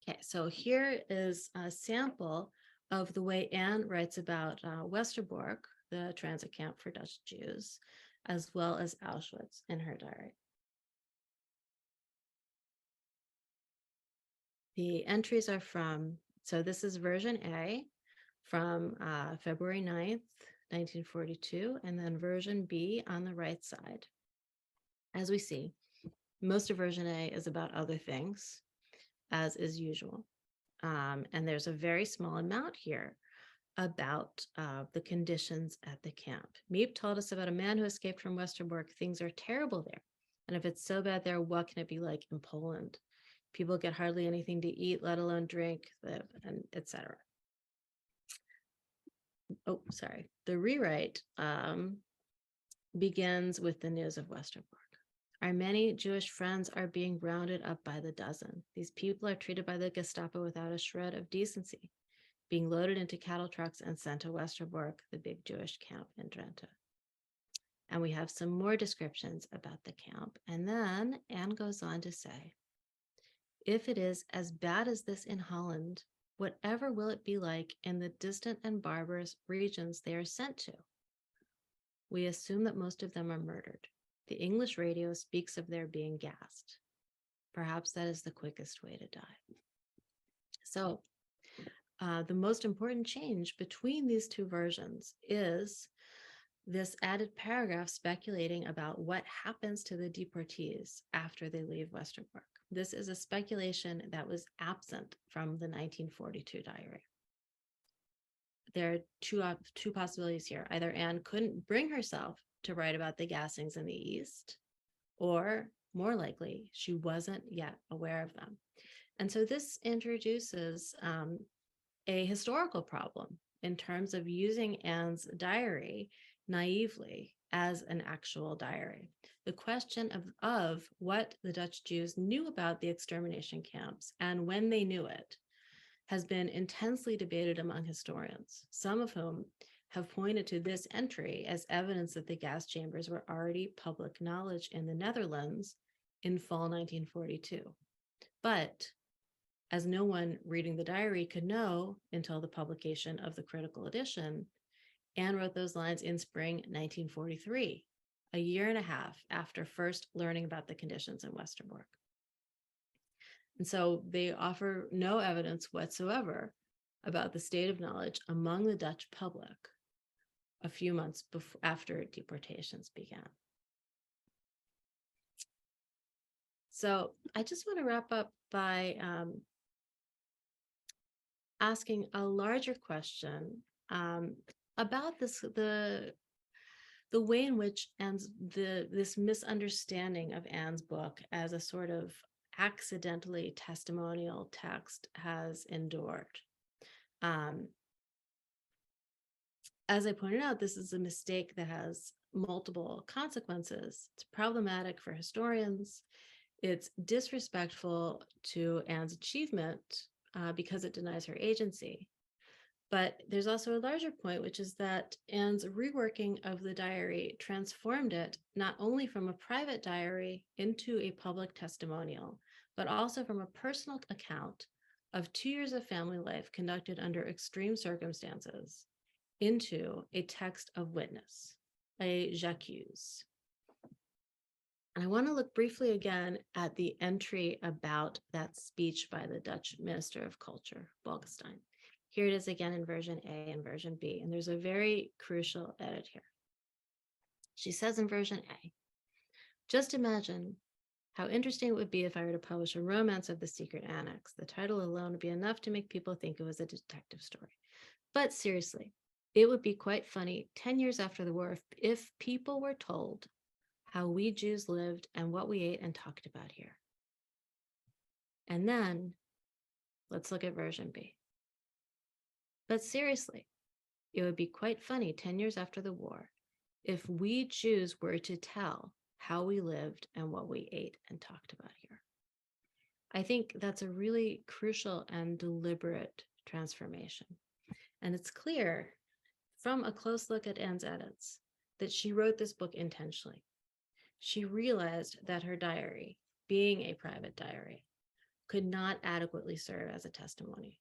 Okay, so here is a sample of the way Anne writes about Westerbork, the transit camp for Dutch Jews, as well as Auschwitz in her diary. The entries are from, so this is version A from February 9th, 1942, and then version B on the right side. As we see, most of version A is about other things, as is usual. And there's a very small amount here about the conditions at the camp. Miep told us about a man who escaped from Westerbork. Things are terrible there. And if it's so bad there, what can it be like in Poland? People get hardly anything to eat, let alone drink, and etc. Oh, sorry. The rewrite begins with the news of Westerbork. Our many Jewish friends are being rounded up by the dozen. These people are treated by the Gestapo without a shred of decency, being loaded into cattle trucks and sent to Westerbork, the big Jewish camp in Drenthe. And we have some more descriptions about the camp. And then Anne goes on to say, if it is as bad as this in Holland, whatever will it be like in the distant and barbarous regions they are sent to? We assume that most of them are murdered. The English radio speaks of their being gassed. Perhaps that is the quickest way to die. So the most important change between these two versions is this added paragraph speculating about what happens to the deportees after they leave Westerbork. This is a speculation that was absent from the 1942 diary. There are two possibilities here. Either Anne couldn't bring herself to write about the gassings in the East, or more likely, she wasn't yet aware of them. And so this introduces a historical problem in terms of using Anne's diary naively as an actual diary. The question of what the Dutch Jews knew about the extermination camps and when they knew it has been intensely debated among historians, some of whom have pointed to this entry as evidence that the gas chambers were already public knowledge in the Netherlands in fall 1942. But as no one reading the diary could know until the publication of the critical edition, Anne wrote those lines in spring 1943, a year and a half after first learning about the conditions in Westerbork. And so they offer no evidence whatsoever about the state of knowledge among the Dutch public a few months after deportations began. So I just want to wrap up by asking a larger question about the way in which this misunderstanding of Anne's book as a sort of accidentally testimonial text has endured. As I pointed out, this is a mistake that has multiple consequences. It's problematic for historians. It's disrespectful to Anne's achievement because it denies her agency. But there's also a larger point, which is that Anne's reworking of the diary transformed it not only from a private diary into a public testimonial, but also from a personal account of 2 years of family life conducted under extreme circumstances into a text of witness, a j'accuse. And I want to look briefly again at the entry about that speech by the Dutch Minister of Culture, Bolkestein. Here it is again in version A and version B, and there's a very crucial edit here. She says in version A, just imagine how interesting it would be if I were to publish a romance of the secret annex. The title alone would be enough to make people think it was a detective story. But seriously, it would be quite funny 10 years after the war if people were told how we Jews lived and what we ate and talked about here. And then let's look at version B. But seriously, it would be quite funny 10 years after the war if we Jews were to tell how we lived and what we ate and talked about here. I think that's a really crucial and deliberate transformation. And it's clear from a close look at Anne's edits that she wrote this book intentionally. She realized that her diary, being a private diary, could not adequately serve as a testimony.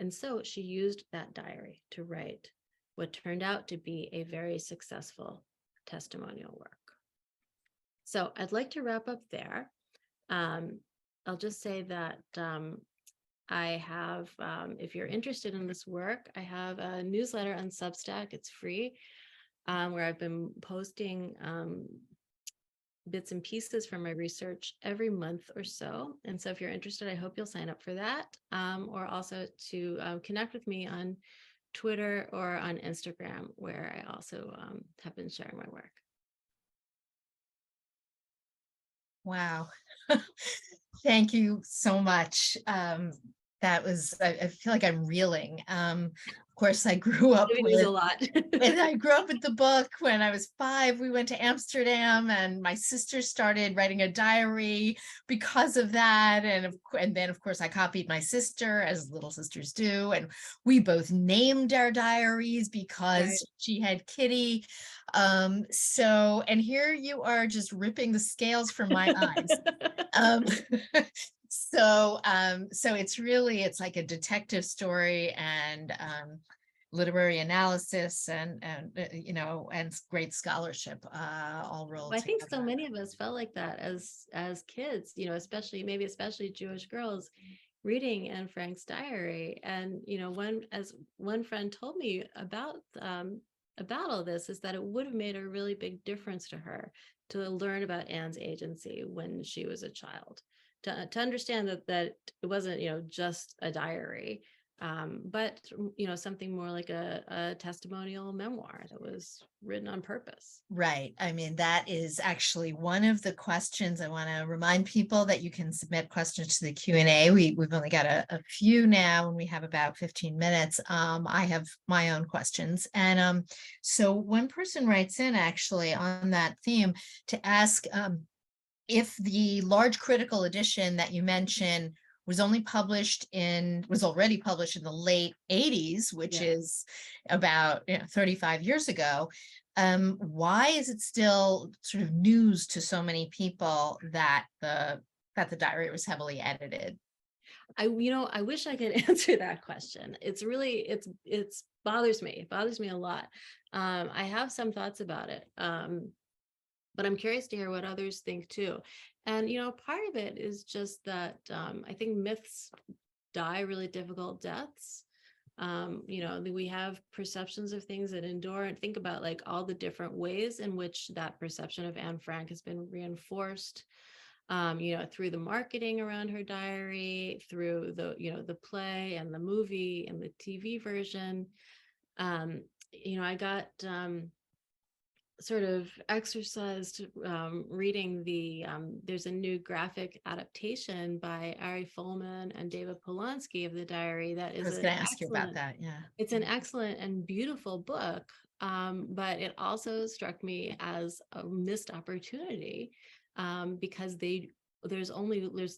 And so she used that diary to write what turned out to be a very successful testimonial work. So I'd like to wrap up there. I'll just say that I have, if you're interested in this work, I have a newsletter on Substack. It's free, where I've been posting bits and pieces from my research every month or so. And so if you're interested, I hope you'll sign up for that, or also to connect with me on Twitter or on Instagram, where I also have been sharing my work. Wow. Thank you so much. That was, I feel like I'm reeling. Of course, I grew up It was a lot. and I grew up with the book. When I was 5, we went to Amsterdam, and my sister started writing a diary because of that. And then, of course, I copied my sister, as little sisters do. And we both named our diaries because she had Kitty. So, and here you are just ripping the scales from my eyes. So it's like a detective story and literary analysis and great scholarship all rolled I think so together. many of us felt like that as kids, especially Jewish girls reading Anne Frank's diary. And one friend told me about all this, is that it would have made a really big difference to her to learn about Anne's agency when she was a child, to understand that it wasn't just a diary, but something more like a testimonial memoir that was written on purpose. Right. I mean, that is actually one of the questions. I want to remind people that you can submit questions to the Q&A. We've only got a few now, and we have about 15 minutes. I have my own questions. And so one person writes in actually on that theme to ask if the large critical edition that you mentioned was already published in the late 80s, which is about 35 years ago. Why is it still sort of news to so many people that the diary was heavily edited? I wish I could answer that question. It's really, it bothers me. It bothers me a lot. I have some thoughts about it. But I'm curious to hear what others think too. And, part of it is just that I think myths die really difficult deaths. We have perceptions of things that endure, and think about like all the different ways in which that perception of Anne Frank has been reinforced, through the marketing around her diary, through the play and the movie and the TV version. I got sort of exercised reading there's a new graphic adaptation by Ari Folman and David Polanski of the diary that is I was going to ask you about that. Yeah, it's an excellent and beautiful book, but it also struck me as a missed opportunity, because there's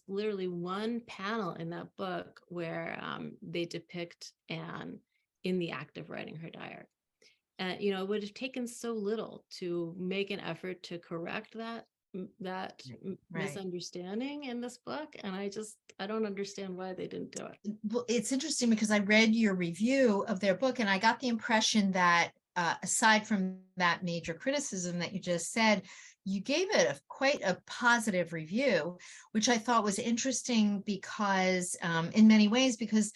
literally one panel in that book where they depict Anne in the act of writing her diary. And, it would have taken so little to make an effort to correct that Right. misunderstanding in this book. And I don't understand why they didn't do it. Well, it's interesting because I read your review of their book and I got the impression that aside from that major criticism that you just said, you gave it quite a positive review, which I thought was interesting because in many ways, because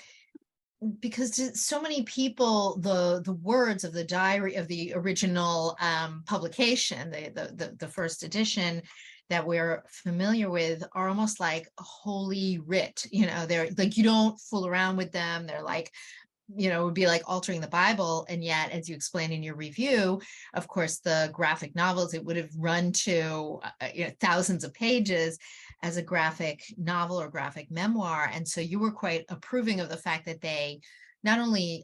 to so many people, the words of the diary of the original publication, the first edition that we're familiar with, are almost like holy writ. They're like, you don't fool around with them. They're like, it would be like altering the Bible. And yet, as you explained in your review, of course, the graphic novels, it would have run to thousands of pages as a graphic novel or graphic memoir. And so you were quite approving of the fact that they not only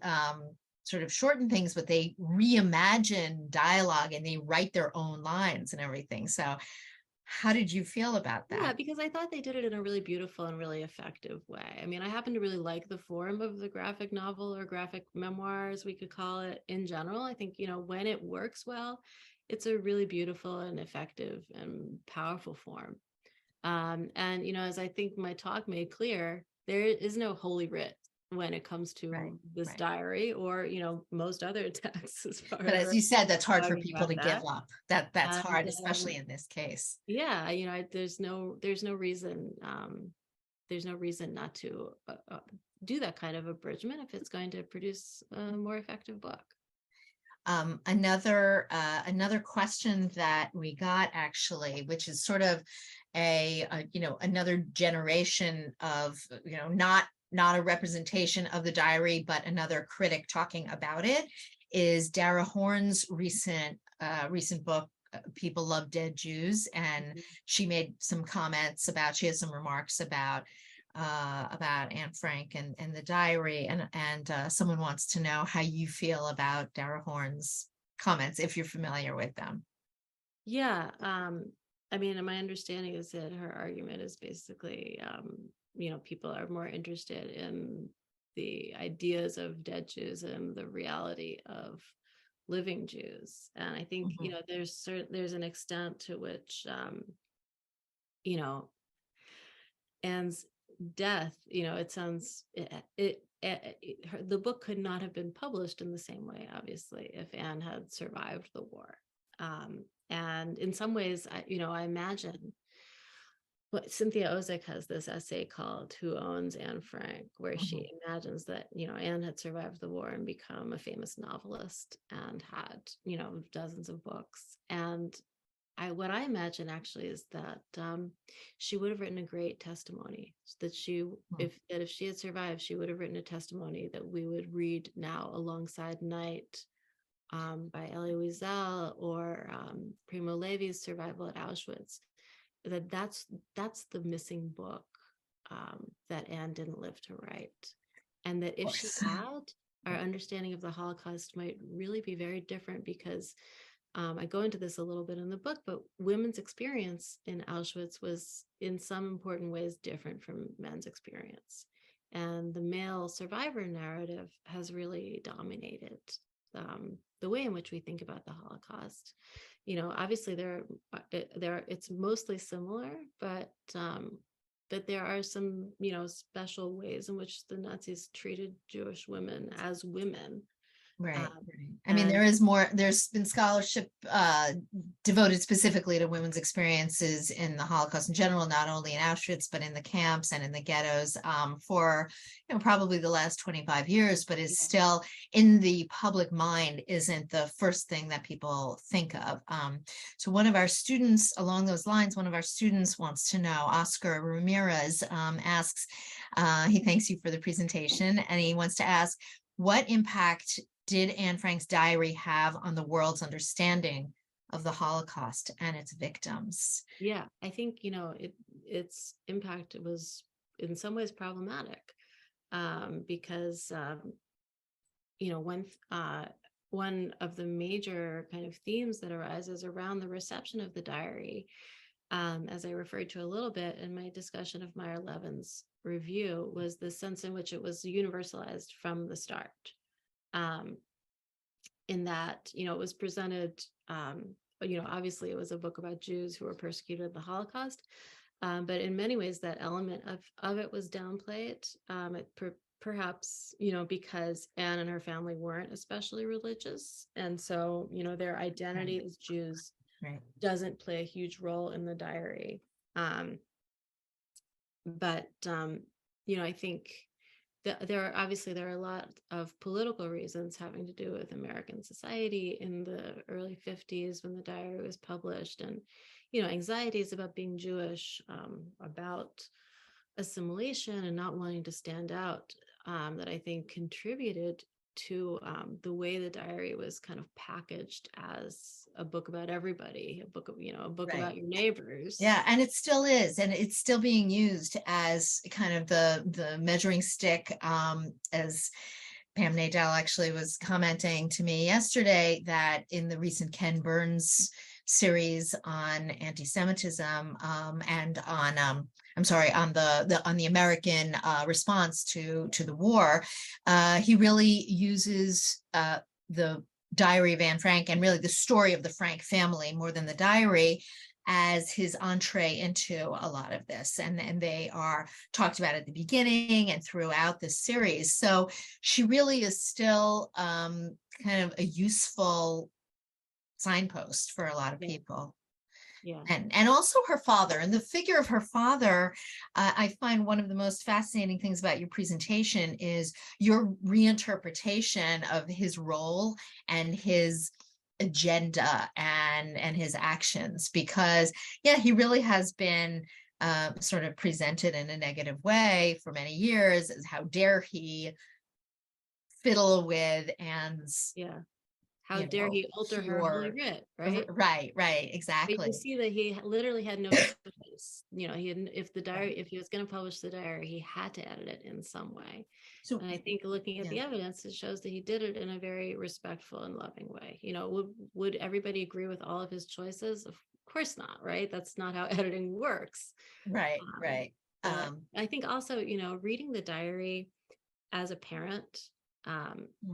sort of shorten things, but they reimagine dialogue and they write their own lines and everything. So how did you feel about Yeah, that? because I thought they did it in a really beautiful and really effective way. I mean, I happen to really like the form of the graphic novel or graphic memoir, as we could call it, in general. I think, when it works well, it's a really beautiful and effective and powerful form. And, as I think my talk made clear, there is no holy writ when it comes Right, to this right. diary or, most other texts, as far But as as we're you said, that's hard for talking people about to give that. up. That's And hard, especially in this case. yeah, there's no reason not to do that kind of abridgment if it's going to produce a more effective book. Another question that we got, actually, which is sort of another generation of not a representation of the diary, but another critic talking about it, is Dara Horn's recent book, People Love Dead Jews, and she made some comments about, she has some remarks about Anne Frank and the diary, and someone wants to know how you feel about Dara Horn's comments, if you're familiar with them. Yeah, I mean, my understanding is that her argument is basically, people are more interested in the ideas of dead Jews and the reality of living Jews. And I think, Mhm. there's an extent to which, you know, Anne's death, it sounds the book could not have been published in the same way, obviously, if Anne had survived the war. And in some ways, I imagine what Cynthia Ozick has this essay called "Who Owns Anne Frank," where Mhm. she imagines that Anne had survived the war and become a famous novelist and had dozens of books. And what I imagine actually is that she would have written a great testimony. That Mhm. if she had survived, she would have written a testimony that we would read now alongside Night by Elie Wiesel, or Primo Levi's Survival at Auschwitz. That's the missing book that Anne didn't live to write, and that Of if she course. had, our understanding of the Holocaust might really be very different, because I go into this a little bit in the book, but women's experience in Auschwitz was in some important ways different from men's experience. And the male survivor narrative has really dominated the way in which we think about the Holocaust. Obviously it's mostly similar, but there are some, special ways in which the Nazis treated Jewish women as women. Right, Um, right. I mean, and there's been scholarship devoted specifically to women's experiences in the Holocaust in general, not only in Auschwitz, but in the camps and in the ghettos, for probably the last 25 years, but is still in the public mind, isn't the first thing that people think of. So one of our students, along those lines, one of our students wants to know, Oscar Ramirez, asks, he thanks you for the presentation, and he wants to ask, what impact did Anne Frank's diary have on the world's understanding of the Holocaust and its victims? Yeah, I think, its impact was in some ways problematic, because, one of the major kind of themes that arises around the reception of the diary, as I referred to a little bit in my discussion of Meyer Levin's review, was the sense in which it was universalized from the start. in that, it was presented, obviously it was a book about Jews who were persecuted in the Holocaust, but in many ways that element of it was downplayed. Perhaps, because Anne and her family weren't especially religious. And so, their identity as Jews doesn't play a huge role in the diary. But I think there are a lot of political reasons having to do with American society in the early 50s when the diary was published, and anxieties about being Jewish, about assimilation and not wanting to stand out, that I think contributed to the way the diary was kind of packaged as a book about everybody, a book about your neighbors. Yeah, and it still is, and it's still being used as kind of the measuring stick. As Pam Nadell actually was commenting to me yesterday that in the recent Ken Burns series on anti-Semitism, and on on the American response to the war, he really uses the diary of Anne Frank, and really the story of the Frank family more than the diary, as his entree into a lot of this. And they are talked about at the beginning and throughout this series. So she really is still kind of a useful signpost for a lot of people. Yeah. And also her father, and the figure of her father. I find one of the most fascinating things about your presentation is your reinterpretation of his role and his agenda and his actions, because he really has been sort of presented in a negative way for many years, as how dare he fiddle with Anne's how dare he alter her holy writ, right? Right, exactly. But you see that he literally had no choice. If he was going to publish the diary, he had to edit it in some way. So, and I think looking at the evidence, it shows that he did it in a very respectful and loving way. Would everybody agree with all of his choices? Of course not, right? That's not how editing works. Right. I think also, reading the diary as a parent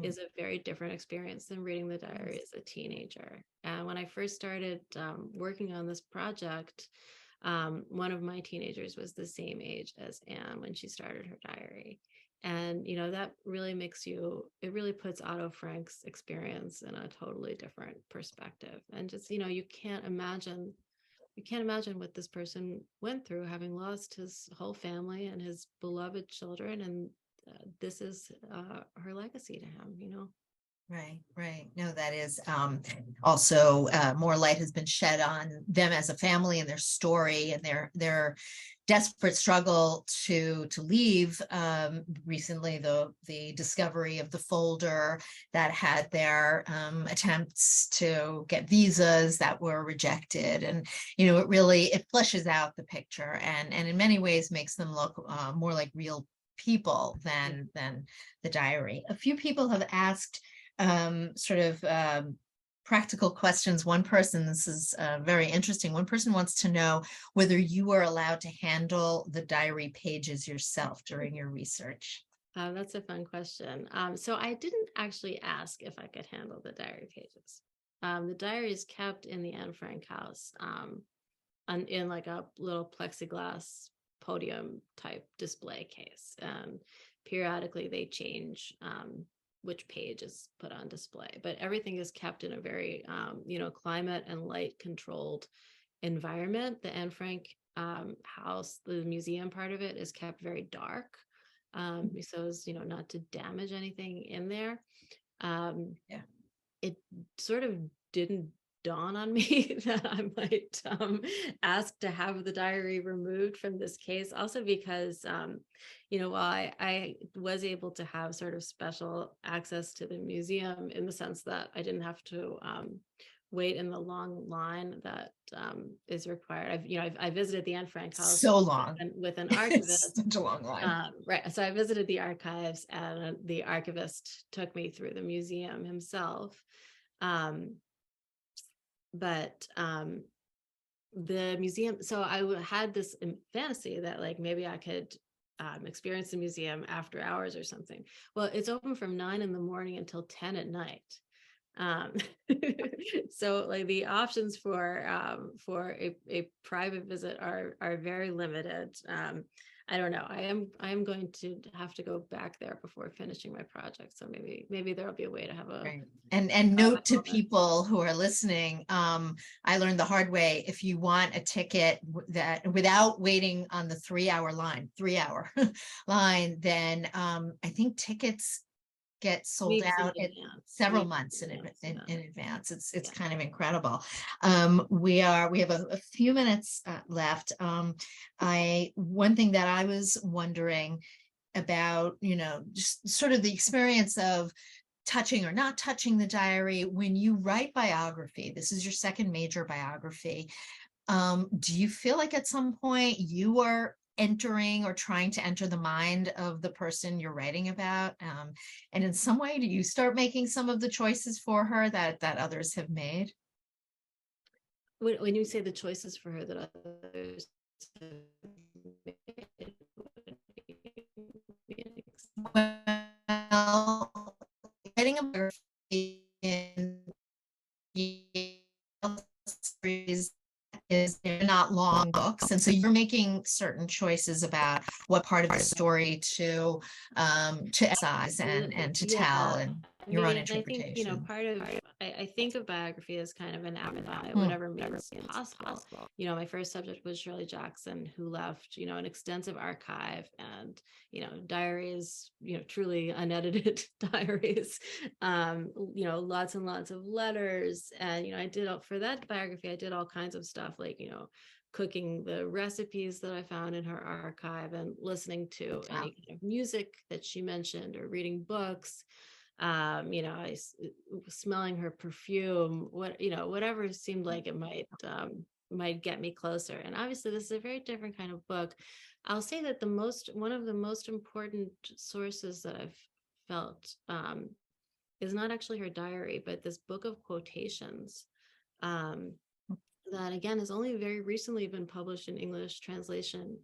is a very different experience than reading the diary as a teenager. And when I first started working on this project, one of my teenagers was the same age as Anne when she started her diary. And, that really it really puts Otto Frank's experience in a totally different perspective. And just, you can't imagine what this person went through, having lost his whole family and his beloved children. And this is her legacy to him, Right. No, that is also more light has been shed on them as a family and their story and their desperate struggle to leave. Recently, the discovery of the folder that had their attempts to get visas that were rejected, and it fleshes out the picture and in many ways makes them look more like real people than the diary. A few people have asked practical questions. One person, this is very interesting. One person wants to know whether you were allowed to handle the diary pages yourself during your research. That's a fun question. So I didn't actually ask if I could handle the diary pages. The diary is kept in the Anne Frank house, in like a little plexiglass podium type display case. And periodically they change which page is put on display, but everything is kept in a very, climate and light controlled environment. The Anne Frank house, the museum part of it, is kept very dark. So as, not to damage anything in there. It sort of didn't dawn on me that I might ask to have the diary removed from this case, also because while I was able to have sort of special access to the museum in the sense that I didn't have to wait in the long line that is required. I visited the Anne Frank house so long with an archivist. Such a long line. Right. So I visited the archives, and the archivist took me through the museum himself. But the museum, so I had this fantasy that like maybe I could experience the museum after hours or something. Well, it's open from 9 in the morning until 10 at night. So like the options for a private visit are very limited. I don't know. I am going to have to go back there before finishing my project. So maybe there'll be a way to have a Right. And note to people who are listening, I learned the hard way. If you want a ticket that without waiting on the 3-hour line, then I think tickets get sold weeks in out at advance, several weeks months in advance. in advance. It's Yeah. kind of incredible. We have a few minutes left. One thing that I was wondering about, just sort of the experience of touching or not touching the diary when you write biography. This is your second major biography. Do you feel like at some point you are entering or trying to enter the mind of the person you're writing about? And in some way, do you start making some of the choices for her that others have made? When you say the choices for her that others have made, Well, writing a biography in Yale series is they're not long books, and so you're making certain choices about what part of the story to emphasize and to tell, and I your own mean, I think, interpretation. part of, I think of biography as kind of an outlet, Hmm. whatever means possible. My first subject was Shirley Jackson, who left, an extensive archive and, diaries, truly unedited diaries, lots and lots of letters. And, for that biography, I did all kinds of stuff like, cooking the recipes that I found in her archive and listening to any kind of music that she mentioned or reading books. Smelling her perfume, whatever seemed like it might get me closer. And obviously this is a very different kind of book. I'll say that one of the most important sources that I've felt is not actually her diary, but this book of quotations. That again has only very recently been published in English translation,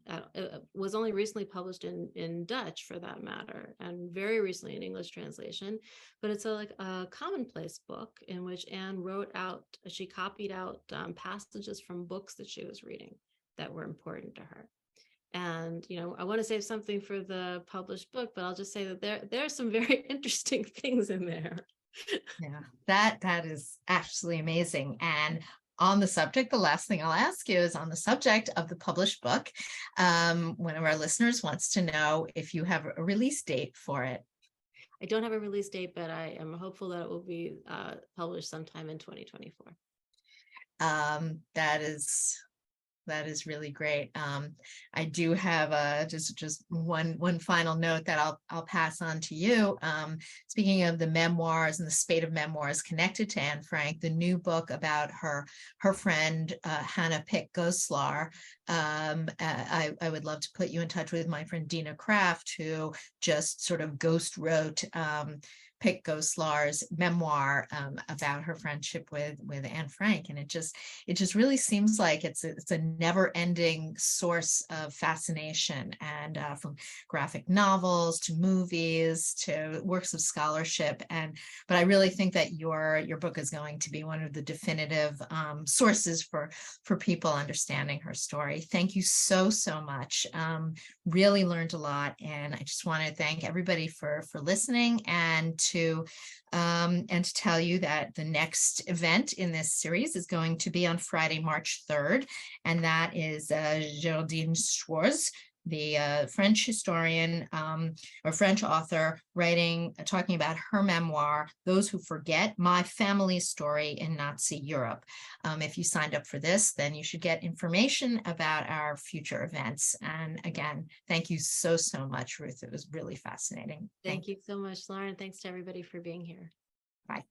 was only recently published in Dutch for that matter, and very recently in English translation. But it's a commonplace book in which Anne she copied out passages from books that she was reading that were important to her. And, I want to save something for the published book, but I'll just say that there are some very interesting things in there. Yeah, that is absolutely amazing. And on the subject, the last thing I'll ask you is on the subject of the published book. One of our listeners wants to know if you have a release date for it. I don't have a release date, but I am hopeful that it will be published sometime in 2024. That is really great. I do have just one final note that I'll pass on to you. Speaking of the memoirs and the spate of memoirs connected to Anne Frank, the new book about her friend Hannah Pick Goslar. I would love to put you in touch with my friend Dina Kraft, who just sort of ghost wrote Pick Goslar's memoir about her friendship with Anne Frank, and it just really seems like it's a never-ending source of fascination, and from graphic novels to movies to works of scholarship. But I really think that your book is going to be one of the definitive sources for people understanding her story. Thank you so much. Really learned a lot, and I just want to thank everybody for listening, and to tell you that the next event in this series is going to be on Friday, March 3rd, and that is Geraldine Schwarz, the French historian or French author, talking about her memoir, Those Who Forget: My Family's Story in Nazi Europe. If you signed up for this, then you should get information about our future events. And again, thank you so much, Ruth. It was really fascinating. Thank you so much, Lauren. Thanks to everybody for being here. Bye.